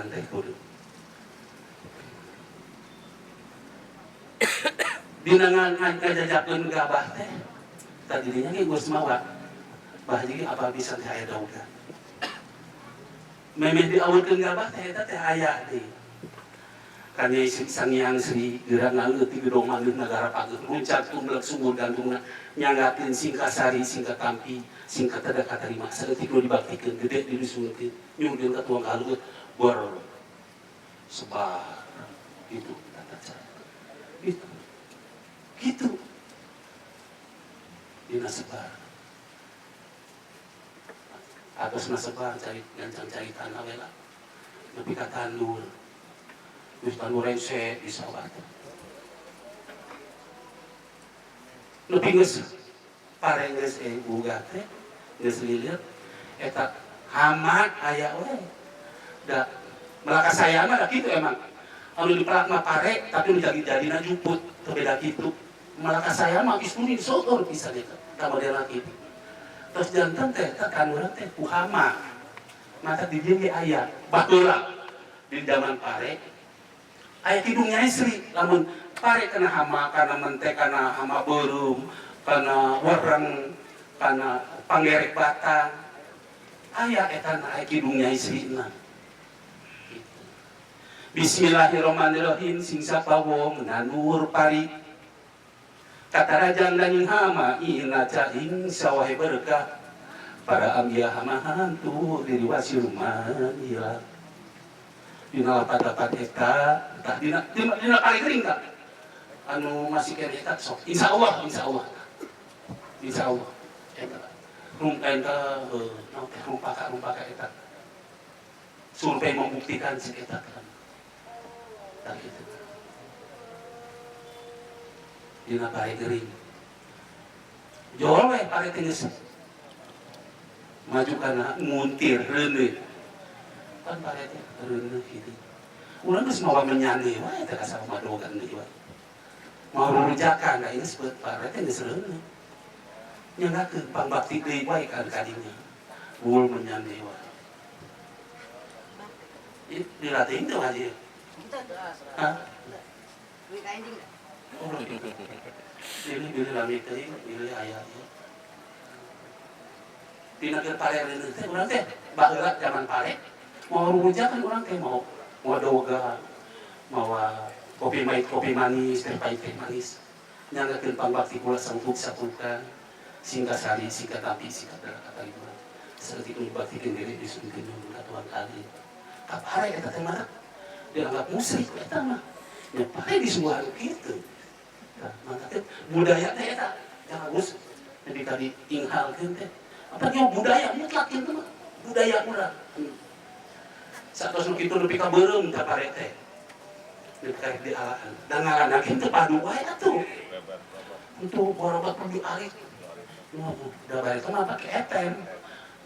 teh kudu dina ngajajakeun gabah teh tadinya ge geus mawa bah jadi apa bisa teh aya daugan memeh diawurkeun gabah teh eta teh aya deui kanya Sangyang Sri gerak ngaeuh ti gedong manggih nagara pageuh runcak tumblek sumur gantungna nyanggakeun singkasari singkatampi singkateda katarima saeutik nu dibaktikeun gede didusunkeun nyungkeun ka tuang kaleuh bor sebar itu tata cara gitu dina sebar atasna sebar cari gancang cari tanah we lah nepi ka tandur geus tandur rengse di sawah nepi geus pare geus buga teh geus lilir eta hama aya we da melaka saya mah da kitu emang anu dipelak mah pare tapi nu jadi-jadina juput teu beda kitu melaka saya mah geus muni sogor pisan eta ka model kitu terus janten teh tanduran teh ku hama mata di dieu ge aya baheula di zaman pare aya kidungnya istri lamun pare kana hama kana mente kana hama beureum kana warang kana panggerek batang aya eta naik kidung Nyai Srina. Bismillahirrahmanirrahim sing sapawo menanur pari kata rajang daning hama ina caing sawahe berkah para ambiya hamahantu diri wasilman ila dina lapat-lapat eta tah dina kali gering tak anu masih kene eta sok insyaallah eta rumpen ka rumpaka eta survei membuktikan si eta kan tak itu dina pare gering jol we pare geus maju kana nguntir reuneuh kan pare teh reuneuh kitu urang geus mawa menyane wae teh kasar madogan deui wae mau rujakan da ieu sebut pare teh geus reuneuh nyanggakeun pangbakti deui wae ka kadinya ul menyane wae dilatih teh aja. Hah? Pilih lami teh, pilih ayah. Tina keur pare reuneuh teh urang teh baheula zaman pare mau rujakan urang teh mau doga mawa kopi manis teh pahit teh manis nyanggakeun pangbakti kula sangpuk sapukan singgasari singkatapi singkatara kata ibu saeutik baktikeun diri disumpikeun ka Tuhan kali ka pare eta teh mah dianggap musyrik eta mah nya pare disuguhan kitu tah mangga teh budaya teh eta bagus jadi tadi inghalkeun teh apa nya budaya mutlak kitu mah budaya urang satos nu kitu nepi ka beureum teh pare teh nepi ka dialaan da ngaranakeun teh padu wae atuh untuk borobat padu arit da bare teh mah pake etem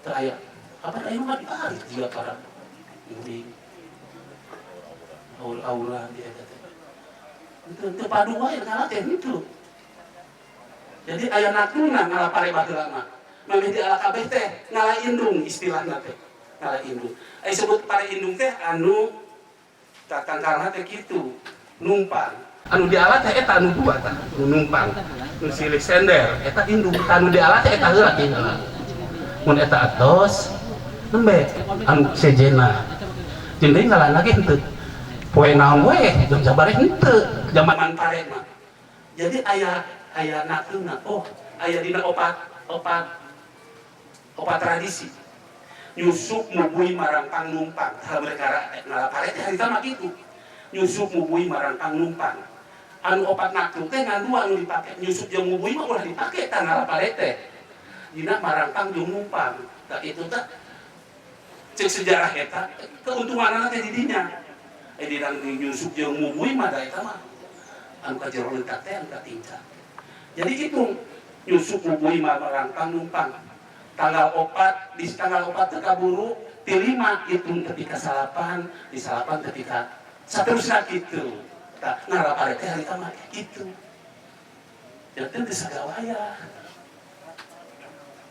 teh aya apa aya mah di arit jiga para muring aura di eta teh teu padu wae ngalakeun itu jadi aya natuna ngala pare baheula mah mami di ala kabeh teh ngala indung istilahna teh ngala indung ai sebut pare indung teh anu tatangkalna teh kitu numpang anu di ala teh eta anu dua tah nu numpang nu silih sender eta indung anu di ala teh eta heula tinggal mun eta atos nembe anu sejena jeung deui ngalanna ge henteu poe naon we jeung sabare henteu zaman pare mah jadi aya natuna oh aya dina opat tradisi nyusup mubui marang pangnumpang hal mereka ngala pare teh harita mah kitu nyusup mubui marang pangnumpang anu opat naktu teh ngandua anu dipake nyusup jeung mubui mah ulah dipake tah ngala pare teh dina marang pang jeung numpang tah itu teh cek sejarah eta keuntunganna teh di dinya dina nyusup jeung mubui mah da eta mah anu ka jero leutak teh anu katingkah jadi itu nyusup mubui marang pangnumpang tanggal 4 di tanggal 4 teh kaburu ti 5 hitung ketika salapan di salapan ketika saterusna kitu tah ngara pare teh harita mah kitu jadi teu sagawaya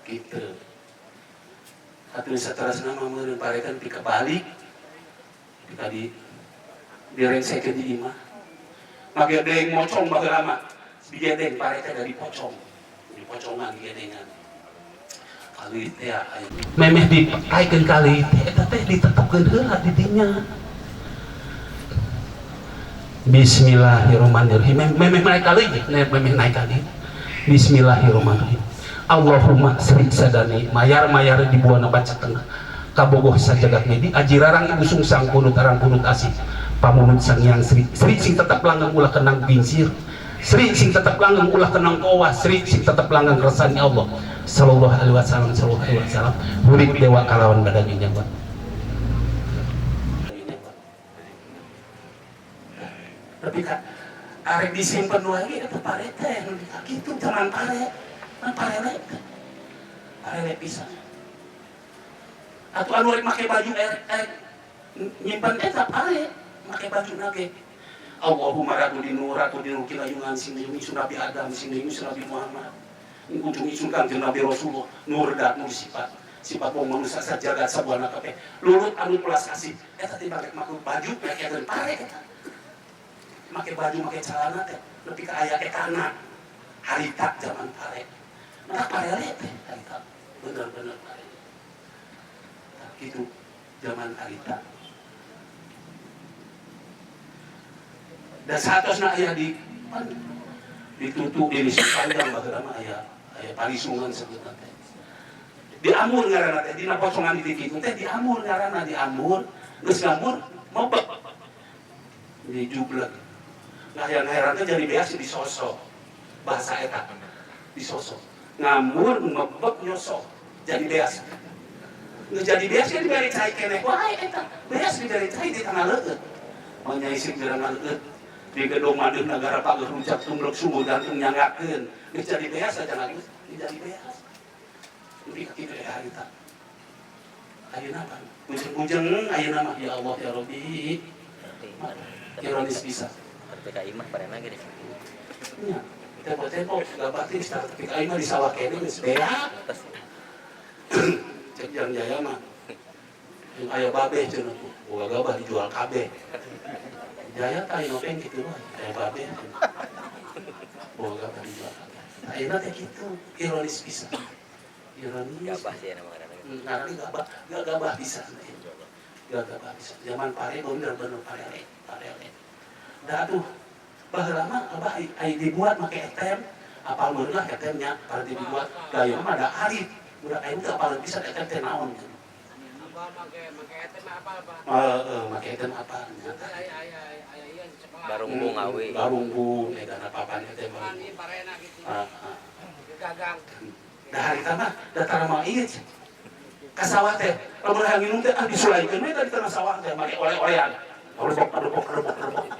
kitu atuh saterusna mah meureun parekan pika balik pika direngsekeun di imah mage deeng mocong baheula mah digedeng pare teh dari pocong di pocongan digedengan kali teh aya memeh dipakaikeun kali teh eta teh ditetepkeun heula di dinya Bismillahirrahmanirrahim memeh naik kali memeh naik kali Bismillahirrahmanirrahim Allahumma sri sadani mayar dibuana baca tengah kabogoh sajagat medi ajirarang ibu sungsang punut arang punut asih pamunut sang yang sri sing tetap langgeng ulah kenang binsir Sri sing tetap langgeng ulah kenang kowa Sri sing tetap langgeng resani Allah sallallahu alaihi wasallam murid dewa kalawan badan nyawa tapi kan arek disimpen wae eta pare teh kitu zaman pare pisan atuh anu rek make baju nyimpen eta pare make baju nage Allahumma ratu dinu kilayungan sing deui Nabi Adam sing deui Nabi Muhammad ujung isun Kanjeng Nabi Rasulullah nur dat nur sifat wong manusia sajagat sabuana kabeh lulut anu pulas kasih eta teh make baju make adeun pare eta make baju make celana teh nepi ka aya etana harita zaman pare mah pare teh harita benar-benar itu zaman harita dan saatosna aya ditutup di sepanjang baheula mah aya parisungan sebutna teh diamur ngaranna teh dina pocongan di kitu teh diamur ngaranna diamur geus ngamur mobek di jubleg nah yang heran teh jadi beas disosok bahasa eta disosok ngamur mebek nyosok jadi beas nu jadi beas kan diberi cai keneh wae eta beas diberi cai di tanah leueut manyaisik gerangan leueut di gedung mandeung nagara pageus runcak tumblek sumur gantung nyanggakeun geus jadi beas aja geus jadi beas udah kitu ya harita ayeuna apa ujung-ujung ayeuna mah ya Allah ya Rabbi ironis bisa PKI mah parena ge deh. nya tempo-tempo gabati start PKI mah di sawah kene geus beak cek Jang Jaya mah yang aya babe cenah tuh boga gabah dijual kabeh Jaya teh nopeng kitu mah aya babe boga gabah dijual kabeh ayeuna teh kitu ironis bisa ironis Gabah sih nama karena. ngarani gabah bisa gabah bisa zaman pare bener-bener pare dah tuh baheula mah abah ai dibuat make etem apal meureuh etemnya pare dibuat gayung mah ada arif udah aing teh apal bisa etem teh naon Abah make etem apa? Make etem apa nya Barungbu ngawi. barungbu eta papan etem Ini parena gitu. Gagang. dah harita mah datang mah ieu kasawah teh lamun hayang minum teh disulaikeun we di tengah sawah teh make oleh-olehan rebok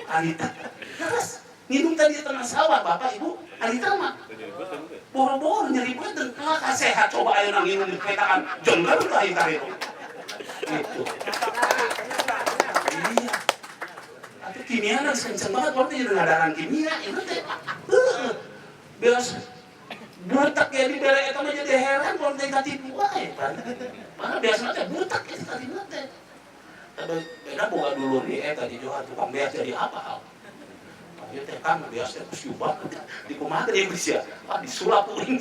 harita terus minum tadi di tengah sawah bapak ibu harita mah boro-boro nyeri badan ka sehat coba ayeuna nginum di petakan jengger tah harita itu gitu iya atuh kimia na kenceng banget waktu jadi ngadaran kimia itu teh beos butak ya di bere eta mah jadi heran kalau teh katipu wae padahal biasana teh butak ya tadi mah teh tapi beda boga dulur di eta di Johar tukang beas jadi apa ieu teh kan beas teh geus jubah di kumaha teh geus ya disulap uring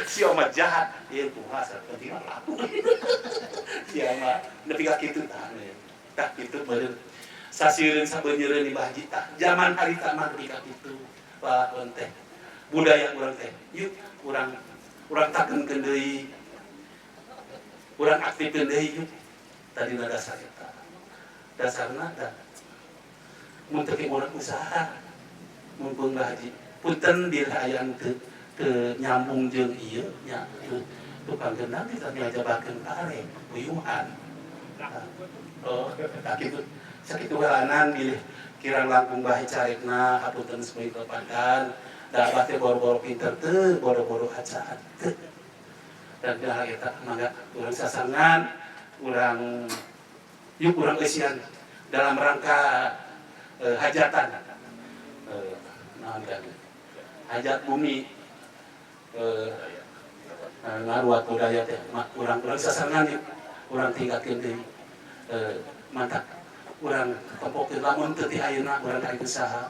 sia mah jahat ieu kumaha sapenting laku sia mah nepi ka kitu tah kitu beureun sasieun sabeunyeun di bahji tah zaman harita mah nepi ka kitu Pak teh budaya urang teh yuk urang takeunkeun deui urang aktifkeun deui yuk tadi dasar eta dasarna da mun teu urang usaha mumpung haji punten dirayang teu nyambung jeung ieu nya tukang gendang kita ngajabakeun pare buyuhan tak kitu sakitu halanan bilih kirang langkung bae carekna hapunten sebagai kepadan da abah teh boro-boro pinter teu boro-boro hacaan teu dan dah eta mangga urang sasangan urang yuk urang eusian dalam rangka hajatan naon kan hajat bumi ngaruat budaya teh urang sasangan yuk urang tinggalkeun deui mantap urang tempokeun lamun teu ti ayeuna urang karek usaha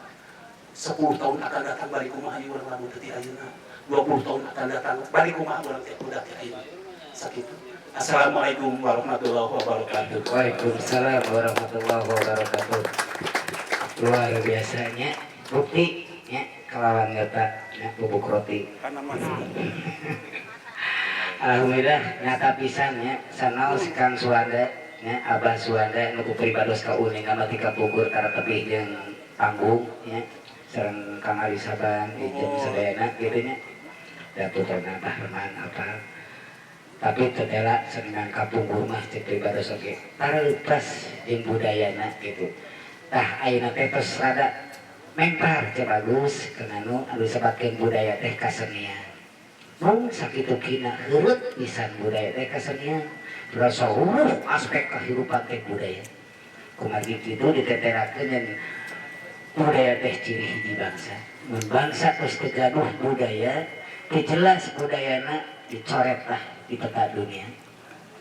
10 tahun akan datang bari kumaha ieu urang lamun teu ti ayeuna 20 tahun akan datang bari kumaha urang teh udah ti ayeuna sakitu. Assalamualaikum warahmatullahi wabarakatuh. Waalaikumsalam warahmatullahi wabarakatuh. Luar biasanya bukti ya kelawan nyata ya bubuk roti. Alhamdulillah nyata pisan ya sanaos Kang Suwanda ya Abah Suwanda nu pribados ka uning mah tika pugur karena tepih jeung panggung ya sareng Kang Ali Saban di jam sadayana kitu nya da puterna Bahman apa tapi tetela senengan kapungkur mah cek pribados oge tareupas jeung budayana gitu tah ayeuna teh tos rada mempar teh bagus kana anu sebatkeun budaya teh kasenian mung sakitu kina heureut pisan budaya teh kasenian rasa seluruh aspek kehidupan teh budaya kumaha kitu diteterakeun yen budaya teh ciri hiji bangsa mun bangsa tos teu gaduh budaya teu jelas budayana dicoret lah di peta dunia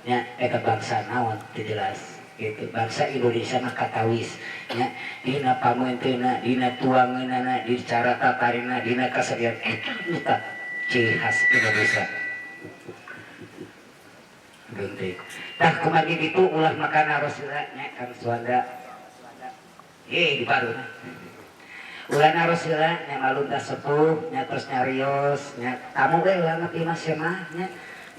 nya eta bangsa naon teu jelas gitu bangsa Indonesia mah katawis nya dina pamuenteuna dina tuangeunana di cara tatarina dina kasadian eta ciri khas Indonesia Gunting. Tah kumagi ditu ulah makan harus nya Kang Suanda. Di baru. Ulah harus nya malunta sepuh nya terus nyarios nya tamu we ulah mati mas mah nya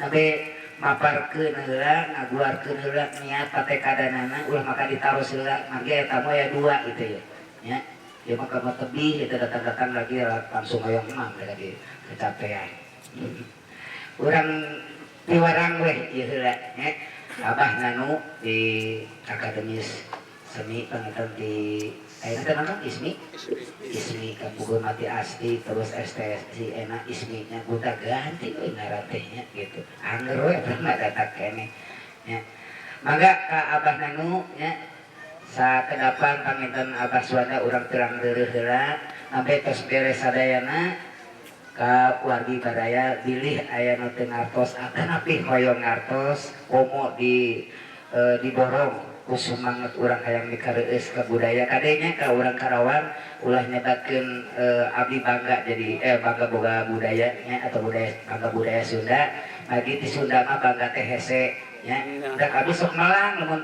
nabe maparkeun heula ngaguarkeun heula niat pate kadanana ulah maka ditaruh heula mangge tamu ya dua gitu ya. Nya ya maka tebih itu datang-datang lagi langsung hoyong imam lagi kecapean. Urang piwarang weh ieu heula nya Abah Nanu di Akademis Seni Pengantin di ayeuna teh mangga Ismi kapuguh mati asli terus STSI enak Isminya buta ganti we ngaran teh nya gitu. Angger we pernah datak keneh nya. Mangga ka Abah Nanu nya sakedapan panginten Abah Suanda urang terang deureuh heula sampai tos beres sadayana ka wargi baraya bilih aya nu teu ngartos atanapi hoyong ngartos komo diborong ku sumanget urang hayang mikareueus ka budaya kadenya ka urang Karawang ulah nyebatkeun abdi bangga jadi bangga boga budayanya atau bangga budaya Sunda lagi di Sunda mah bangga teh hese nya dak abdi sok malang lamun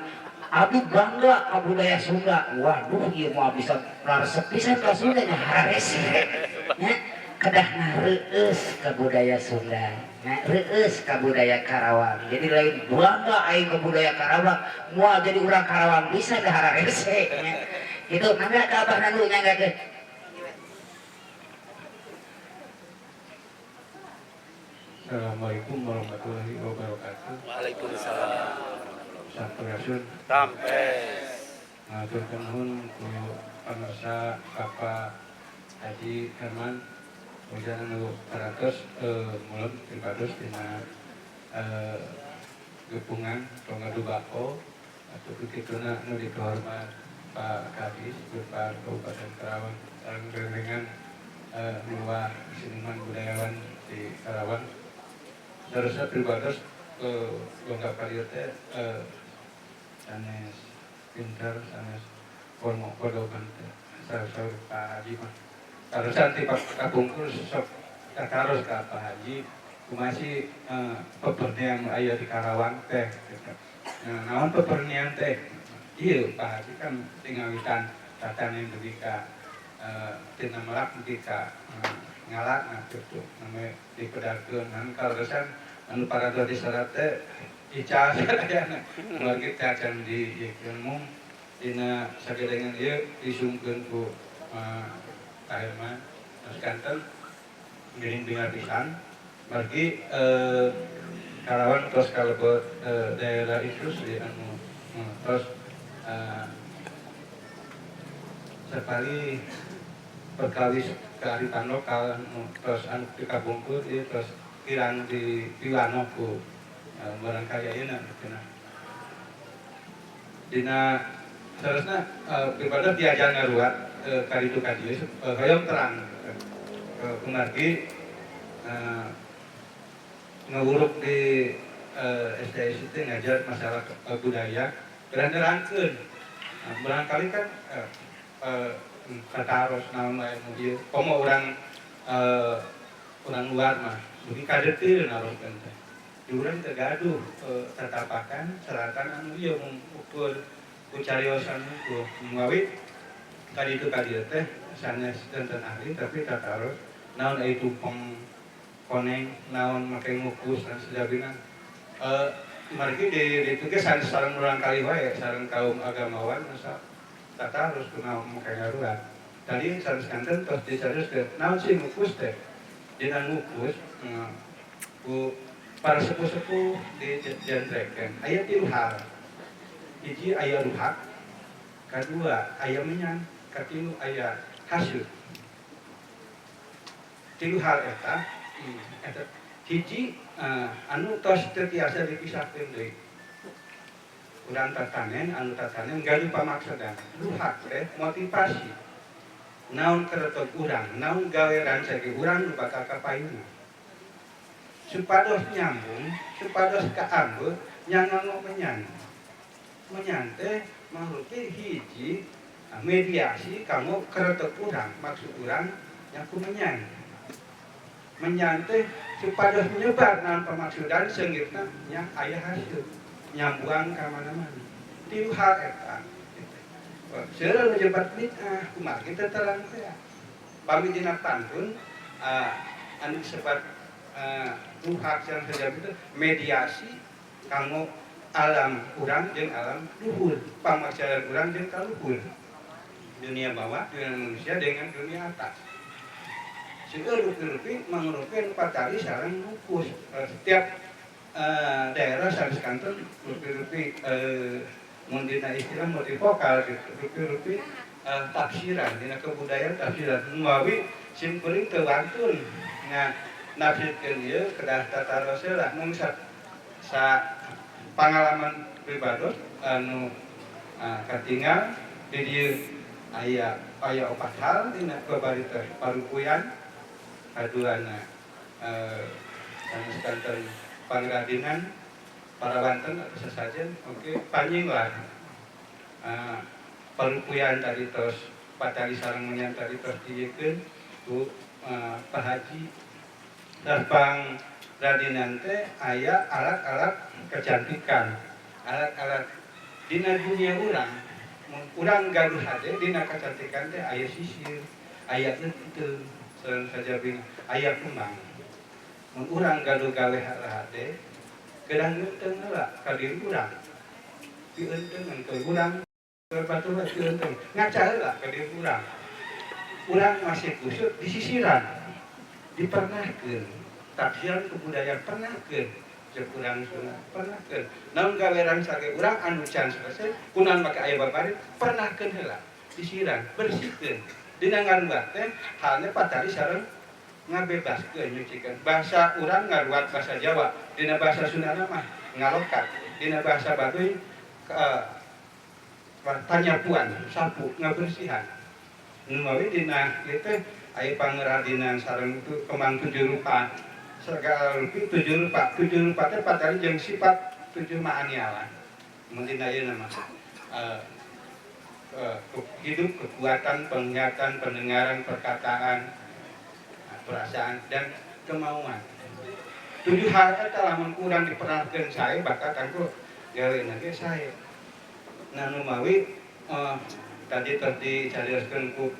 abdi bangga ka budaya Sunda waduh ieu mah bisa ngaresep pisan ka Sunda nya harese nya kedah reueus ka budaya Sunda reueus ka budaya Karawang jadi lain bangga aing ka budaya Karawang moal jadi urang Karawang bisa dahara rese nya kitu mangga ka Abah Nanu nyanggakeun. Assalamualaikum warahmatullahi wabarakatuh. Waalaikumsalam. Sampurasun. Sampes. Ngaturkeun nuhun ku pamirsa Bapak Haji Herman Ujana nu parantos mulun pribados dina gepungan Rongadu Bako atau kituna nu dihormat Pak Kadis Bupati Kabupaten Karawang sareng rerengan luar seniman budayawan di Karawang. Sanesna pribados longga kalieu teh sanes pinter sanes kodokan teh saur Pak Haji mah. Tarusan ti kapungkur sok tatarus ka Pak Haji kumasi pepernian aya di Karawang teh gitu. Nah, naon pepernian teh? Ieu Pak Haji kan tingawitan tatanen dugi ka tina Merak dugi ka Ngalak nah kitu name dipedakeun kan tarusan anu paraga di sarat teh icah sadayana keluarga teh acan diekeun mung dina sagedengan ieu disungkeun ku Herman terus kanten ngiring dengar pisan bagi Karawang terus kalebet daerah itu di anu terus sekali perkawis kearifan lokal terus anu dikabungkur terus kirang di piwano ku barangkali ayeuna dina terusna daripada diajar ngaruat kali itu hayang terang kumargi nguruk di SDS itu ngajar masalah budaya berang-berangkeun barangkali kan kataros naon lain ieu komo urang luar mah dugi kadeuteun narokeun teh di urang teh gaduh tatapakan selatan anu ieu ukur ku cariosan ku ngawi tadi itu teh sanes danten ahli tapi tataros naon aya tumpeng koneng naon make ngukus dan sedabina margi di itu ge sareng urang kali wae sareng kaum agamawan masa tataros kunaon make ngaruat tadi sanes kanten tos disaroskeun naon sih ngukus teh dina ngukus ku para sepuh-sepuh dijentrekeun aya 3 hal hiji aya ruhak kadua aya menyan katilu aya hasil 3 hal eta hiji anu tos teu tiasa dipisahkeun deui urang tatanen anu tatanen gaduh pamaksadan ruhak teh motivasi naon keretot urang naon gaweran sage urang nu bakal kapayuna supados nyambung supados kaambeut nyangango menyan teh mangrupi hiji mediasi kamu keretot urang maksud urang yang kumenyan menyantai supaya menyebar dengan pemaksudan sengitna yang ayah hasil nyambuang ke mana-mana di hal eta seueur nyebat bid'ah kumaha kita terang teh pami dina pantun anu disebut duhak yang terjadi itu mediasi kanggo alam urang jeung alam luhur pamacaran urang jeung kaluhur dunia bawah dunia manusia dengan dunia atas sehingga rupi mengurupi patari sarang lukus setiap daerah sarang kanton rupi mundina istilah multivokal rupi tafsiran dina kebudayaan tafsiran melalui simkuring tewantun nah nafsirkeun ieu kedah tata rasul mun sa pengalaman pribadi anu katingal di dieu aya opat hal dina babarita parupuyan aduana anu kanton pangradinan parawanten atau sesajen oke panjing lah parupuyan tadi tos patali sareng menyan tadi tos dijiekeun ku Pak Haji Darbang radinan teh aya alat-alat kecantikan alat-alat dina dunia urang gaduh hade dina kecantikan teh aya sisir aya itu sareng saja bing aya kembang mun urang gaduh gawe hade kedah ngeuteung heula ka diri urang dieunteunan ke urang batur dieunteuan ngaca heula ka diri urang urang masih kusut di sisiran dipernahkeun tafsiran kebudayaan pernahkeun jeung urang sunah pernahkeun naon gaweran sage urang anu can selesai kunaon make aya babari pernahkeun heula disiran bersihkeun dina ngaruat teh halnya patari sareng ngabebaskeun nyucikeun bahasa urang ngaruat bahasa Jawa dina bahasa Sundana mah ngalokat dina bahasa Baduy panyapuan sapu ngabersihan nu mawi dina ieu teh aya pangradinan sareng itu kembang 7 rupa segala rupi 7 rupa teh patari jeung sifat 7 ma'anialah mun dina ieu nama hidup, kekuatan, penglihatan, pendengaran, perkataan, perasaan, dan kemauan. 7 hal eta lamun kurang diperhatikan saya bakal kanggo gawe nanti saya. Nah nu mawi tadi dicarioskeun ku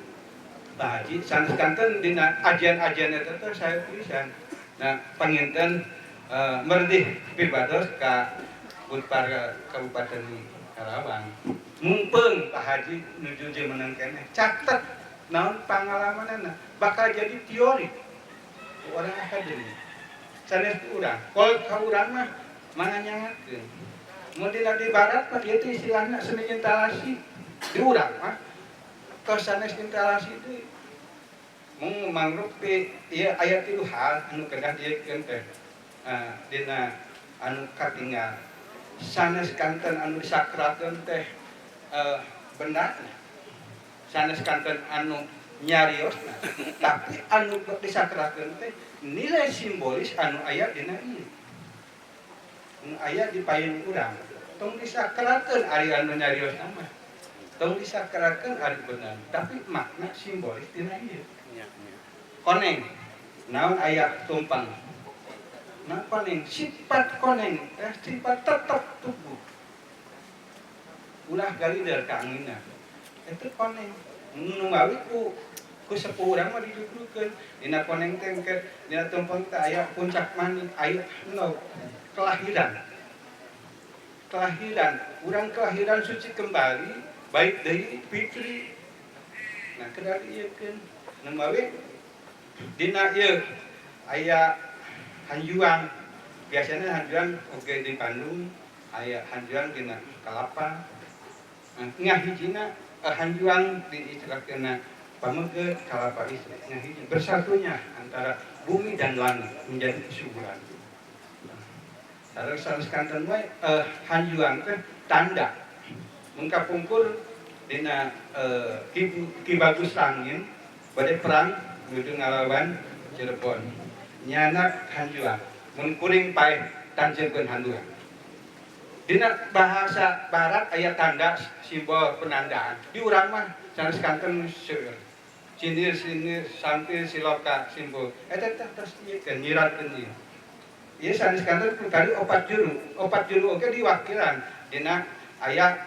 Pak Haji sanes kanten dina ajian-ajian eta teh saya tulisan. Nah panginten merdih pibados ka Unpar Kabupaten Karawang. Mumpung Pak Haji nuju jeung menang keneh catet naon pangalamanana bakal jadi teori orang akademik sanes urang kol ka urang mah manganyangakeun mun dina di barat mah ieu teh istilahna seni instalasi di urang mah tos sanes instalasi deui mung mangrupi ieu aya 3 hal anu kedah diekeun teh dina anu katinggal sanes kanten anu disakrakeun teh benda sanes kanten anu nyariosna tapi anu disakrakeun teh nilai simbolis anu aya dina ieu anu aya di payun urang tong disakrakeun ari anu nyariosna mah tong disakrakeun ari beunang tapi makna simbolis dina ieu koneng naon aya tumpang nah koneng sifat koneng sifat tetep tubuh ulah galidar ka anginna itu koneng nu mawi ku sepuh urang mah didudukkeun dina koneng teh dina tumpeng teh aya puncak manik aya kelahiran urang kelahiran suci kembali baik deui fitri nah kedah ieukeun nu mawi dina ieu aya hanjuang biasanya hanjuang oge di Bandung aya hanjuang dina Kalapa ngahijina hanjuang diistilahkeun pameugeut Kalapa istri ngahiji bersatunya antara bumi dan langit menjadi kesuburan. Sanes kanten we hanjuang teh tanda mengkapungkur dina Ki Bagus Rangin bade perang nuju ngalawan Cirebon nyana hanjuang mun kuring paeh tanjeunkeun hanjuang. Dina bahasa barat aya tanda simbol penandaan di urang mah sanes kanten seueur sinir sampir siloka simbol eta terus ieu nyiratkeun ieu. Ieu sanes kantor tadi opat juru oge diwakilan dina aya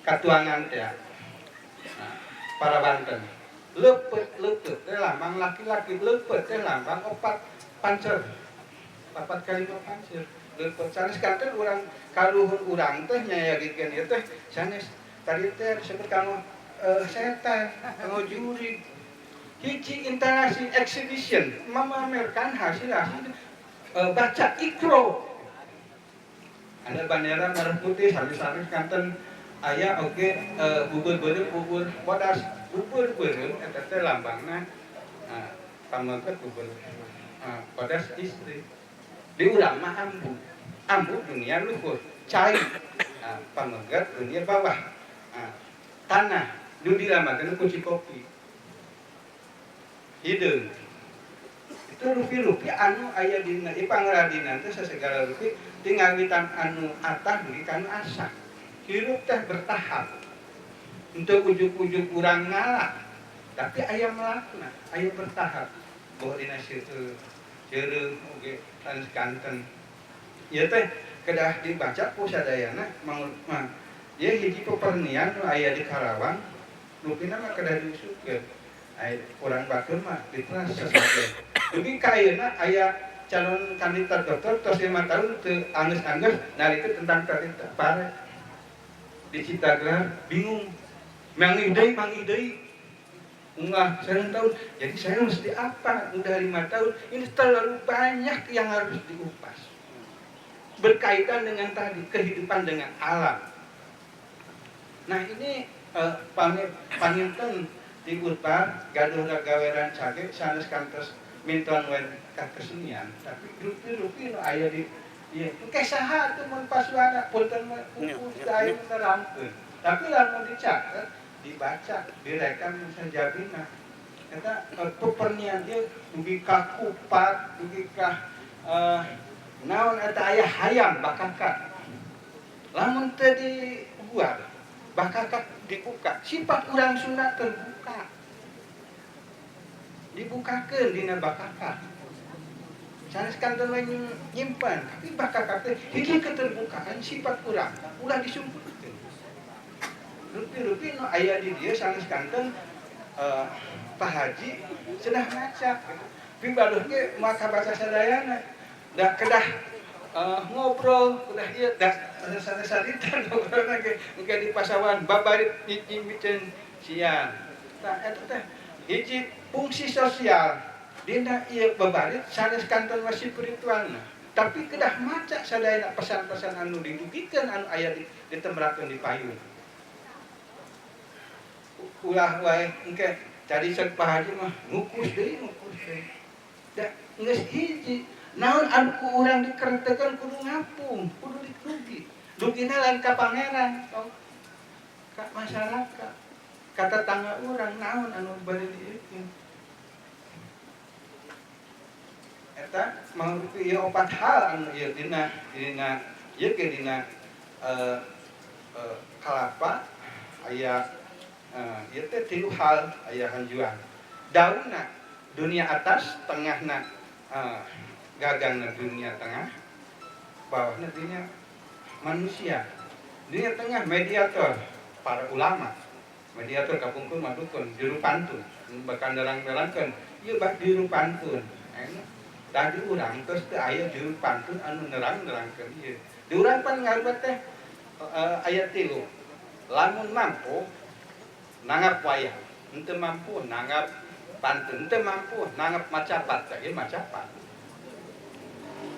katuangan teh. Nah, para Banten leupet teh lambang laki-laki, leupet teh lambang opat pancer. 4 kali 5 pancer. Leupet sanes kantor urang kaluhur urang teh nyayagikeun ieu teh sanes tadi teh disebut kanggo setan, kanggo juri. Hiji internasi exhibition memamerkan hasil baca ikro. Ada bendera merah putih salis-salis kanten aya oge bubur beureum bubur bodas bubur beureum eta teh lambangna pamengket bubur bodas istri. Di urang mah ambu dunia luhur, cai pamengket dunia bawah. Tanah nu dilamakeun kunci kopi. Hideung. Itu rupi-rupi anu aya dina pangradina teh sasegala rupi tinggal witan anu atah dugi kana asa. Hirup teh bertahap. Untuk ujug-ujug urang ngalah. Tapi aya melakna, aya bertahap. Bahwa dina situ jeureung oge sanes kanten. Ieu teh kedah dibaca ku sadayana mah ieu hiji pepernian nu aya di Karawang. Rupina mah kedah diusupkeun. Aya urang bakeun mah ditras sasageun. Dugi ka ayeuna aya calon kandidat dokter tos 5 tahun teu anggeus-anggeus narikeun tentang kandidat pare. Di Citagrar bingung. Mangi deui. Unggah 9 tahun. Jadi saya mesti apa? Udah 5 tahun. Ini terlalu banyak yang harus diupas. Berkaitan dengan tadi kehidupan dengan alam. Nah ini panginten di Unpar gaduh gaweran cage sanes kantos minton wen kakesenian tapi rupi-rupi nu aya di ieu teh saha teu mun pasuana punten kuku aya nerangkeun tapi lamun dicatet dibaca direkam sajabina eta pepernian ieu dugi ka kupat dugi ka naon eta aya hayam bakakak lamun teu dibuat bakakak dibuka sifat urang Sunda terbuka dibukakeun dina bakakak sanes kanton nyimpan tapi bakakak teh hiji keterbukaan sifat urang ulah disumpulkeun rupi-rupi nu aya di dieu sanes kanton Pak Haji cenah maca tapi baluh ge maka baca sadayana da kedah ngobrol udah ieu da sarita ngobrolna ge engke di pasawan babarit hiji mikeun siang tah eta teh hiji fungsi sosial dina ieu babarit sanes kanton masih spiritualna tapi kedah maca sadayana pesan-pesan anu didugikeun anu aya ditembrakeun di payun ulah wae engke cari cek Pak Haji mah ngukus deui da geus hiji naon anu ku urang dikerentekeun kudu ngapung, kudu dikugi. Dugina lain ka pangeran, ka masyarakat. Ka tetangga urang naon anu bari dieukeun. Eta mangrupi ieu 4 hal anu ieu dina ieu ge dina kalapa aya ieu teh 3 hal aya hanjuan. Daunna dunia atas, tengahna gagangna dunia tengah, bawahnya dunia manusia. Dunia tengah mediator para ulama, mediator kapungkur madukun, juru pantun, bahkan nerang-nerangkeun, ieu bak juru pantun. Tadi urang terus teu aya juru pantun anu nerang-nerangkeun ieu. Di urang pan ngarubat teh aya 3. Lamun mampu nanggap wayang, henteu mampu nanggap pantun, henteu mampu nanggap macapat, teh macapat.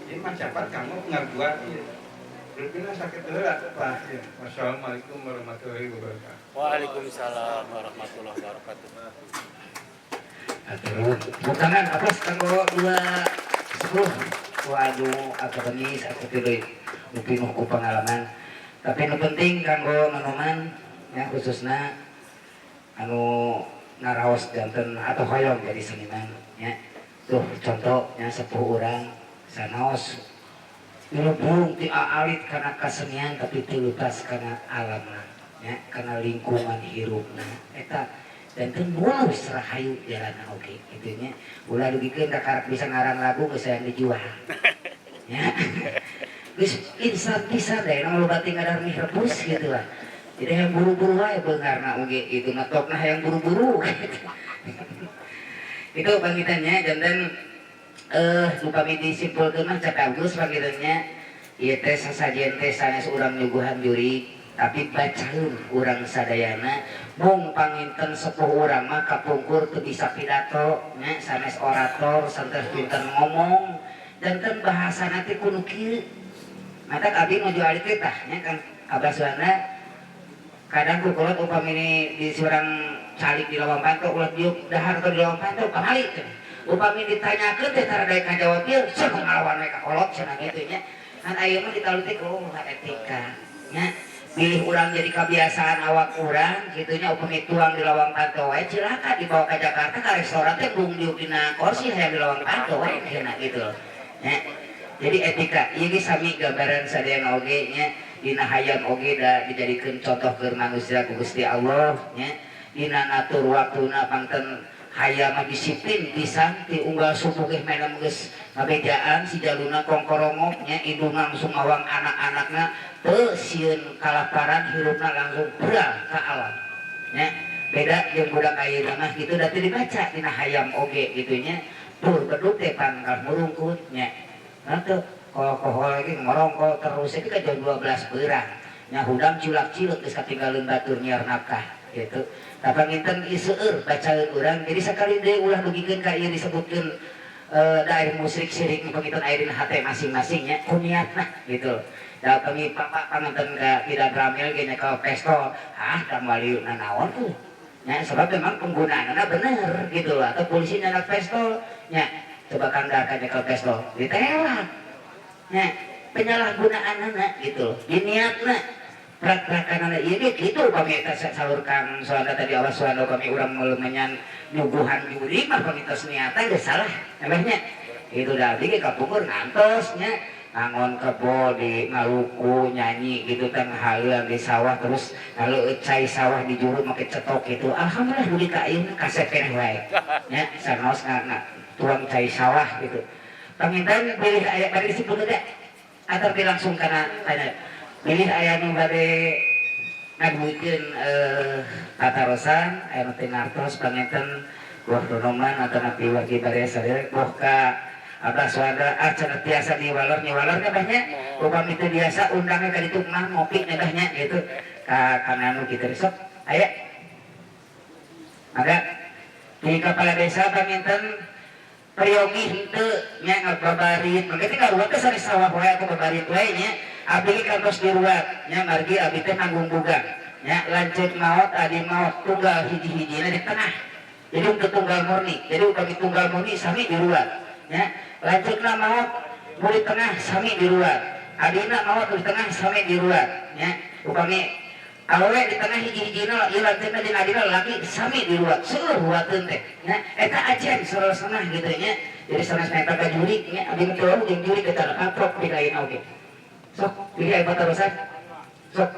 Ini macapat kamu ngabuat ieu. Rupina sakit heula Pak. Wassalamualaikum warahmatullahi wabarakatuh. Waalaikumsalam warahmatullahi wabarakatuh. Bukanan apa kanggo 2 waduh akademis aku teu nupinuh ku pengalaman. Tapi nu penting kanggo manoman ya khususna anu ngaraos janten atau hoyong jadi seniman ya. Tuh contohnya sepuh urang sanaos dilebung ti alit karena kesenian tapi teu lupas karena alamna ya karena lingkungan hirupna eta dan teu mulus rahayu jalanna oge kitu nya. Ulah dugikeun ka karek bisa ngarang lagu geus sayang dijual. Ya. Geus insan pisan da nu loba tinggal mie rebus gitu lah. Jadi yang buru-buru wae beungarna oge itu ngetokna hayang buru-buru. Itu pangitannya janten upami disimpulkeun mah cak Agus pangitannya ieu teh sasajen teh sanes urang nyuguhan juri tapi bacaeun urang sadayana mung panginten sepuh urang mah kapungkur teu bisa pidato nya sanes orator santes pinter ngomong janten bahasana teh kudu kieu mata abdi nuju ari teh tah nya kan Abah Suwana kadang kukulot upami di surang calik di lawang panto ulah diuk dahar atau di lawang panto kamali teh upami ditanyakeun teh tara daek ngajawab ieu sok ngalawan we ka kolot cenah kitu nya kan ayeuna ditalutik etika nya pilih urang jadi kebiasaan awak urang gitunya upami tuang di lawang panto wae cilaka dibawa ke Jakarta ka restoran teh bung diuk dina kursi hayang di lawang panto wae cenah gitu nya jadi etika ieu ge sami gambaran sadayana oge nya dina hayang oge da dijadikeun contoh keur manusia ku Gusti Allah nya dina ngatur waktuna pangten hayang disiplin pisan ti unggal subuh ge menam geus ngabejaan si jaluna kongkorongok nya indung langsung ngawang anak-anakna teu sieun kalaparan hirupna langsung beral ka alam nya beda jeung budak ayeuna mah kitu da teu dibaca dina hayam oge kitu nya tur beduk teh pangkal murungkut nya teu kohol lagi ngorongkol terus itu kan jam 12 beurang nya hudang cilak-cilek geus katinggalin batur nyiar nafkah gitu. Tapi nginten iseueur bacaeun urang jadi sakali deui ulah dugikeun ka ieu disebutkeun daerah musyrik syirik panginten aya dina hate masing-masing nya ku niatna gitu. Da kami papa panganten ka tidak ramil ge nya ka pestol da maliuna naon tuh nya sebab memang penggunaanna bener gitu atau polisi nyanak pestol nya coba kandar ka ka pestol ditelak nya penyalahgunaanna gitu diniatna prak-prakanana ieu gitu kami eta saur Kang Suanda tadi awas Suanda kami urang meuleungan nyuguhan juri mah kami tos niatan geus salah emehnya itu da abdi ge kapungkur ngantos nya ngangon kebo di ngaluku nyanyi gitu teh ngahaleun di sawah terus kalau cai sawah di juru make cetok gitu alhamdulillah dugi ka ieu kaset keneh wae nya sanaos tuang cai sawah gitu panginten pilih aya bari disebut teh atau langsung kana pilih aya nu bade ngaduikeun tatarosan aya nu teh ngartos panginten buah donoman atau napi wagi bade sadere boh ka Abah Suanda cenah tiasa nyiwalor nya banyak upami teu biasa undangnya ka ditu mah ngopi nya banyak gitu ka kana nu kitu sok aya mangga di kepala desa panginten peryogi henteu nya ngababarit mangga teh ngaruat teh sanes sawah wae atau babarit wae nya abdi kantos diruat nya margi abdi teh nanggung bugang nya lanceuk maot adi maot tunggal hiji-hijina di tengah jadi untuk tunggal murni jadi upami tunggal murni sami diruat nya lanceukna maot nu di tengah sami diruat adina maot di tengah sami diruat nya upami awewe di tengah hiji-hijina ieu lanceukna jeung adina laki sami diruat seueur ruateun teh nya eta ajen salah setengah gitu nya jadi sanes nempel ka juri nya abdi teu jeung juri teh tara kaprok di lain oge sok pilih aya batarosan sok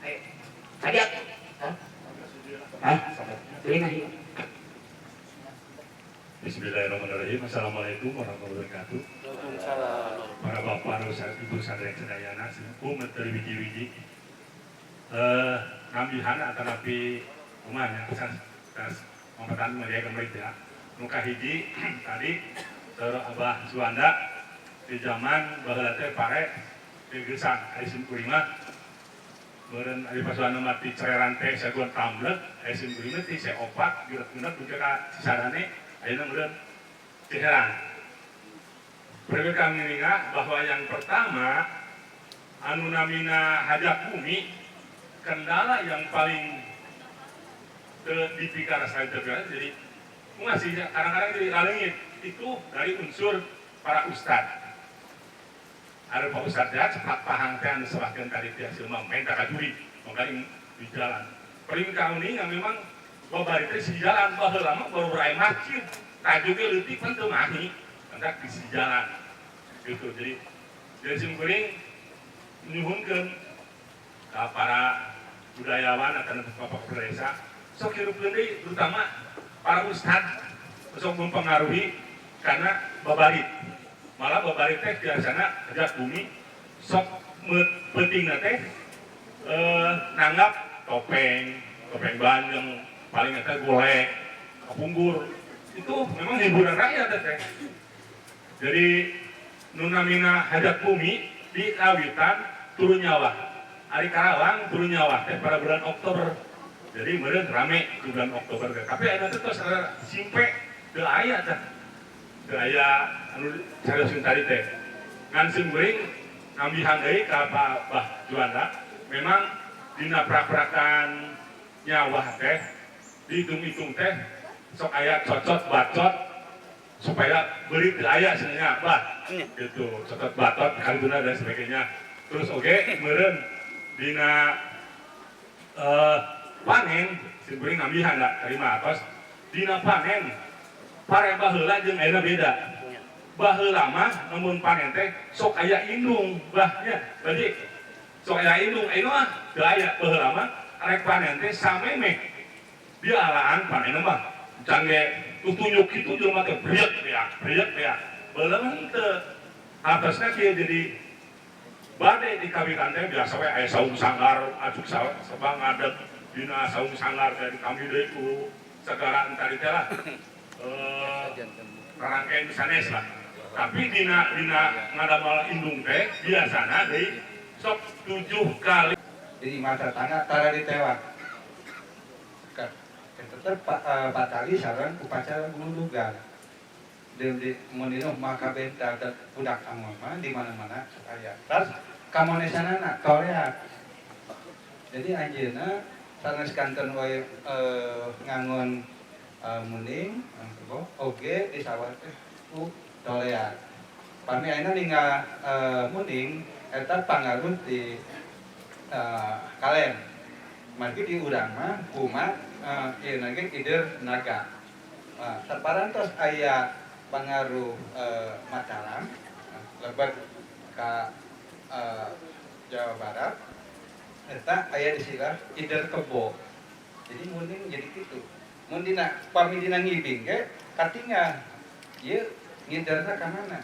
ayo adiak pilih nahi Bismillahirrahmanirrahim. Assalamualaikum warahmatullahi wabarakatuh. Para bapak, ibu sadaya sedayana, sepuh menteri wiji-wiji. Ngambihan atau napi rumahnya tas kompeten media kemerdekaan. Nuka hiji tadi Abah Suanda di zaman baheula teh pare geusang ari simkuring meureun ari Pak Suanda mati cereran teh saguan tamblek ari simkuring teh se opat geureup-geureup duke ka sisadane ayeuna meureun keheran. Perlu kami ingat bahwa yang pertama anu namina hajat bumi kendala yang paling dipikir saya terbiasa jadi ngasih kadang-kadang jadi lalengit itu dari unsur para ustad. Ada Pak Ustad ya cepat pahang teh anu sebahkeun tadi teh silma main ka juri mangkali di jalan. Paling kauni yang memang babari teh di jalan baheula mah baru berai masjid. Tajuk ge leutik pan teu mahi, hendak di jalan. Gitu. Jadi dari simkuring nyuhunkeun ka para budayawan atau bapak desa sok hirupkeun deui terutama para ustad sok mempengaruhi karena babarit. Malah babarit teh biasana hajat bumi sok pentingna teh nanggap topeng banjeng, paling eta golek, kapunggur. Itu memang hiburan rakyat teh. Jadi nunamina hajat bumi di Awitan turun nyawa. Ari Karawang turun nyawa teh pada bulan Oktober. Jadi meureun rame di bulan Oktober teh. Tapi ada teh tos simpe teu aya teh. Teu aya anu sareuskeun tadi teh. Ngan simring ngambihan deui ka Pak Bah Juanda. Memang dina prak-prakan nyawa teh dihitung-hitung teh sok aya cocot bacot supaya beri teu aya sebenarnya bah gitu cocot batot karduna dan sebagainya. Terus oke meureun dina panen simkuring ngambihan da terima atos dina panen pare baheula jeung ayeuna beda. Baheula mah namun panen teh sok aya indung bahnya. Jadi sok aya indung ayeuna mah teu aya baheula mah arek panen teh samemeh dia alaan panen mah canggih tunjuk itu jelema teh briek ya baheula mah teu atasna kieu jadi bade di kawitan teh biasa we aya saung sanggar acuk sabang ngadeg dina saung sanggar teh kami deui ku segala entari teh lah rangkaian sanes lah. Tapi dina ngadamel indung teh biasana deui sok 7 kali di masa tangga tara ditewak. Tetep batali sareng upacara guludugan. Di menino maka benta budak angoma di mana-mana aya. Terus kamonesanana toreak. Jadi anjeunna sanes kanten wae ngangon mending oge di sawah teh toreak. Pami ayeuna ninggal mending eta pangaruh di kalen. Margi di urang mah kumat ieu nage kider naga. Saparantos aya pangaruh Mataram lebet ka Jawa Barat eta aya istilah kider kebo. Jadi mending jadi kitu. Mun dina pami dina ngibing ge katingal ieu ngiderna ka mana?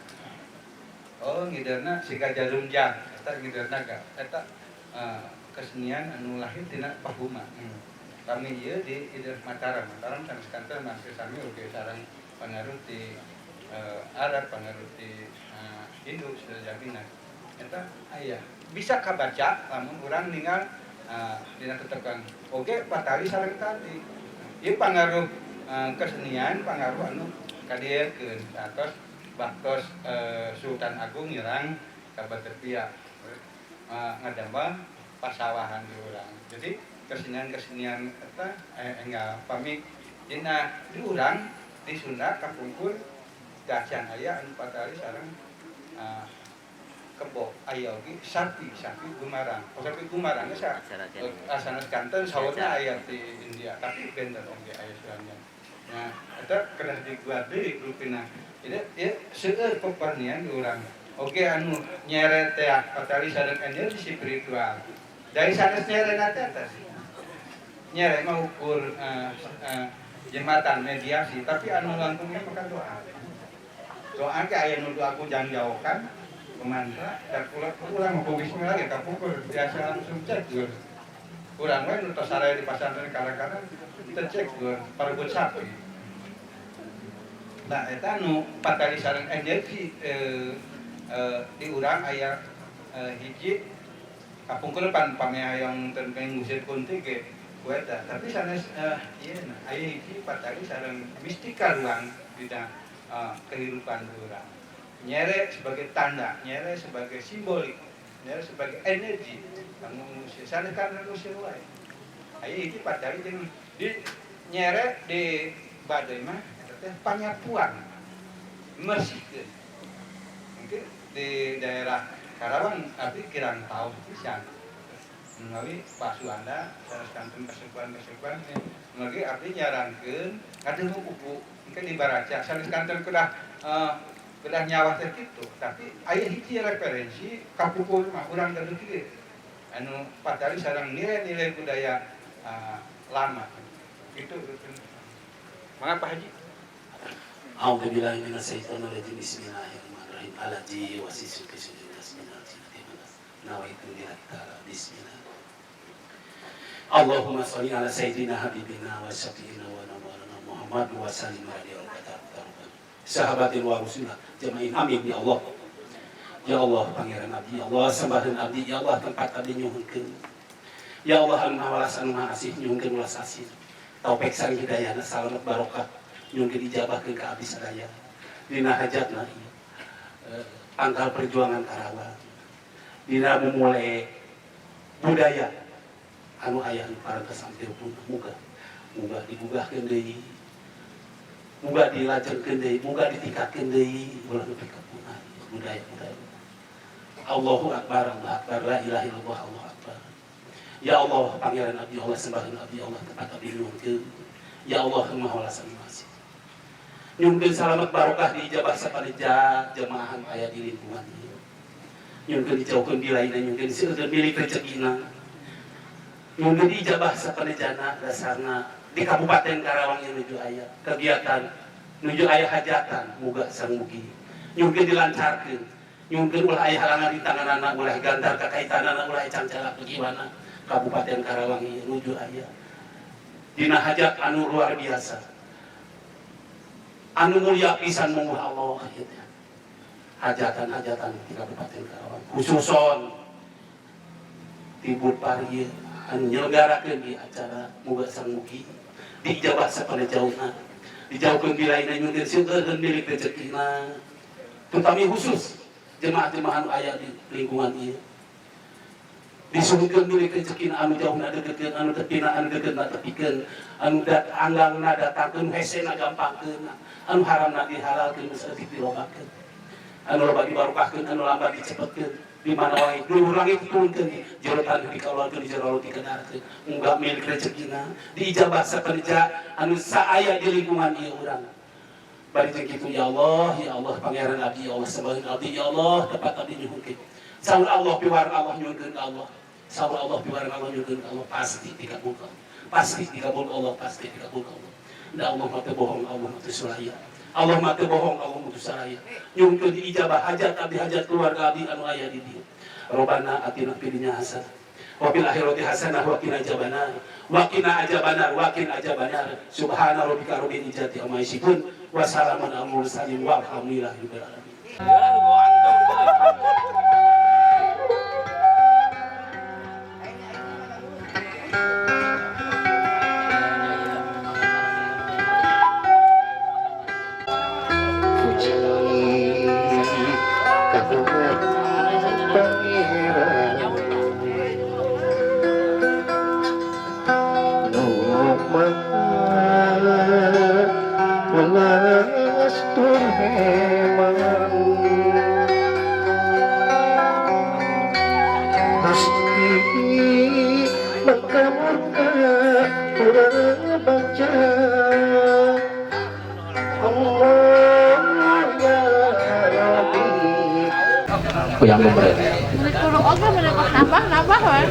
Oh ngiderna siga jarum jang eta ngider naga. Eta kesenian anu lahir tina Pahuma. Kami ieu di Mataram sanes kantor masih sami oge sareng pangaruh di Arab, pangaruh di Hindu sudah jaminan. Eta aya bisa kabaca lamun urang ninggal dina ketekan. Oge patali sareng tadi. Ieu pangaruh kesenian, pangaruh anu kadiekeun atos baktos Sultan Agung nyerang ka Batavia. Ngadamel pasawahan di urang. Jadi kesenian eta enggal pami dina di urang di Sunda kapungkur dacan aya anu patali sareng kebo aya oge sapi gumarang. Sapi gumarang sa asanes kanten saurna aya di India tapi bener oge aya soalnya. Nah, eta kedah diguat deui grupina. Jadi ieu seueur pepernian di urang. Oge anu nyeret teh patali sareng energi spiritual. Dari sanes nyeret atas. Nyeret mah ukur jembatan mediasi tapi anu langkungnya maka doa. Doa ke aya nu aku jangan jauhkan kemantra dan ulang mau bismillah ge kapungkur biasa langsung cek gur. Urang we nu tos saraya di pasantren kadang-kadang kita cek gur parebut sapi. Nah eta nu patali sareng energi di urang aya hiji kapungkur pan pamehayong teu ngusir kunti ge kueta tapi sanes ieu aya hiji patali sareng mistika ruang dina kehidupan urang. Nyere sebagai tanda, nyere sebagai simbolik, nyere sebagai energi kanggo ngusir sanes kana ngusir wae. Aya hiji patali jeung di nyere di badai mah eta teh panyapuan mersihkeun. Mungkin di daerah Karawang tapi kirang tahu pisan. Menawi Pak Suanda sanes kanten kesukuan menawi abdi nyarankeun kadeu buku mungkin dibaraca sanes kanten kedah nyawa teh kitu tapi aya hiji referensi kapukul mah urang gaduh kieu anu patali sareng nilai-nilai budaya lama Itu. Mangga Pak Haji. A'udzubillahi minasyaitonirrajim. Bismillahirrahmanirrahim. Alaji wasisul kisujud nawaitu lillahi ta'ala. Bismillah. Allahumma sholli ala sayyidina habibina wa syafiina wa nabiyyina Muhammad wa sallim alaihi wa sallam. Sahabatin wa rasulillah jamain amin ya Allah. Ya Allah pangeran abdi, ya Allah sambahan abdi, ya Allah tempat abdi nyuhunkeun. Ya Allah anu mawalas anu asih nyuhunkeun ulas asih. Taufik sareng hidayahna salamet barokah nyuhunkeun ijabahkeun ka abdi sadaya. Dina hajatna pangkal perjuangan Karawang. Dina memulai budaya anu aya anu parantos sampir pun muga digugahkeun deui. Muga dilajenkeun deui, muga ditingkatkeun deui ulah nepi ka budaya. Allahu Akbar, Allah Akbar, la ilaha illallah, Allah Akbar. Ya Allah, pangeran abdi Allah, sembahan abdi Allah, tempat abdi nyuhunkeun. Ya Allah, maha walasan masih. Nyuhunkeun salamet barokah diijabah sapareja jamaahan aya di lingkungan ieu. Nyuhunkeun dijauhkeun bilaina, nyuhunkeun seueur milik rezekina. Nyuhunkeun diijabah saparejana dasarna di Kabupaten Karawang yang nuju aya kegiatan nuju aya hajatan muga sangmugi. Nyuhunkeun dilancarkeun. Nyuhunkeun ulah aya halangan di tanganana, ulah gantar kakaitanana, ulah cangcalak bagaimana Kabupaten Karawang ieu nuju aya dina hajat anu luar biasa, anu mulia pisan mungguh Allah ieu teh. Hajatan-hajatan di Kabupaten Karawang, khususon tibut pari anu nyelenggarakeun di acara muga sangmugi diijabah saparejauna, dijauhkeun bilaina nyuhunkeun seueur milik rezekina, terutama khusus jemaah-jemaah anu aya di lingkungan ieu. Disuhunkeun milik rezekina anu jauhna deukeutkeun, anu tepina anu deuketna tepikeun, anu anggangna datangkeun hesena gampangkeun, anu haramna dihalalkeun geus dipilobakeun, anu loba dibarokahkeun, anu lambat dicepetkeun, di mana wae dulur langit turunkeun, jorotan dikaluarkeun, dijero dikedarkeun, muga milik rezekina diijabah sapareja anu saaya di lingkungan ieu urang. Bari jeung kitu ya Allah pangeran abdi, ya Allah sembahan abdi, ya Allah tempat abdi nyuhunkeun. Saur Allah piwarang Allah nyuhunkeun ka Allah. Saur Allah piwarang Allah nyuhunkeun ka Allah, pasti dikabulkan. Pasti dikabul Allah, pasti dikabul Allah. Da Allah mah teu bohong, Allah mah teu sulaya. Allah mah teu bohong, Allah mah teu sulaya. Nyuhunkeun diijabah hajat abdi, hajat keluarga abdi anu aya di dieu. Robbana atina fid dunya hasanah wa fil akhirati hasanah wa qina adzabannar. Wa qina adzabannar. Subhana rabbika rabbil izzati amma yasifun. Wassalamun alal mursalin walhamdulillahi rabbil alamin. Yang bener. Turun oke mereka nambah weh.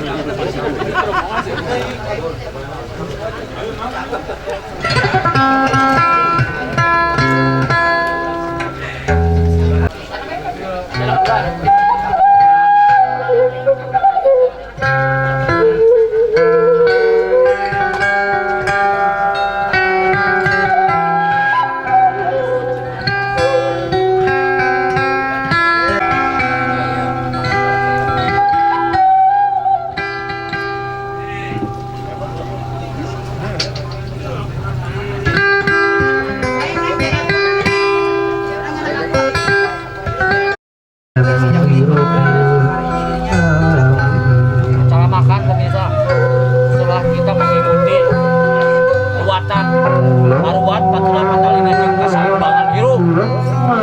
Acara makan pemirsa, setelah kita mengikuti ruatan paruat paturan mandalina jeung kasaimbangan hirup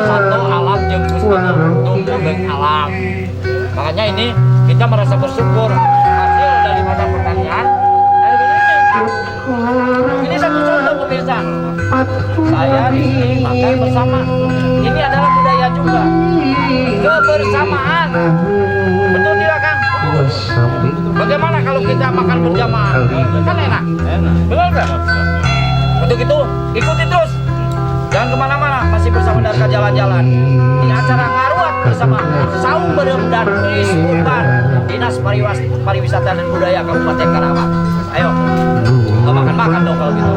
satu alam jeung Gusti tumbuh dan alam. Makanya ini kita merasa bersyukur hasil daripada pertanian. Ini satu contoh pemirsa, saya di sini makan bersama. Ini adalah budaya juga, kebersamaan. Betul tidak Kang? Bagaimana kalau kita makan berjamaah? Kan enak. Benar nggak? Untuk itu ikuti terus. Jangan kemana-mana, masih bersama Darka Jalan-Jalan di acara Ngaruat bersama Saung Berem dan Iskurban Dinas Pariwisata dan Budaya Kabupaten Karawang. Ayo, nggak makan-makan dong kalau gitu.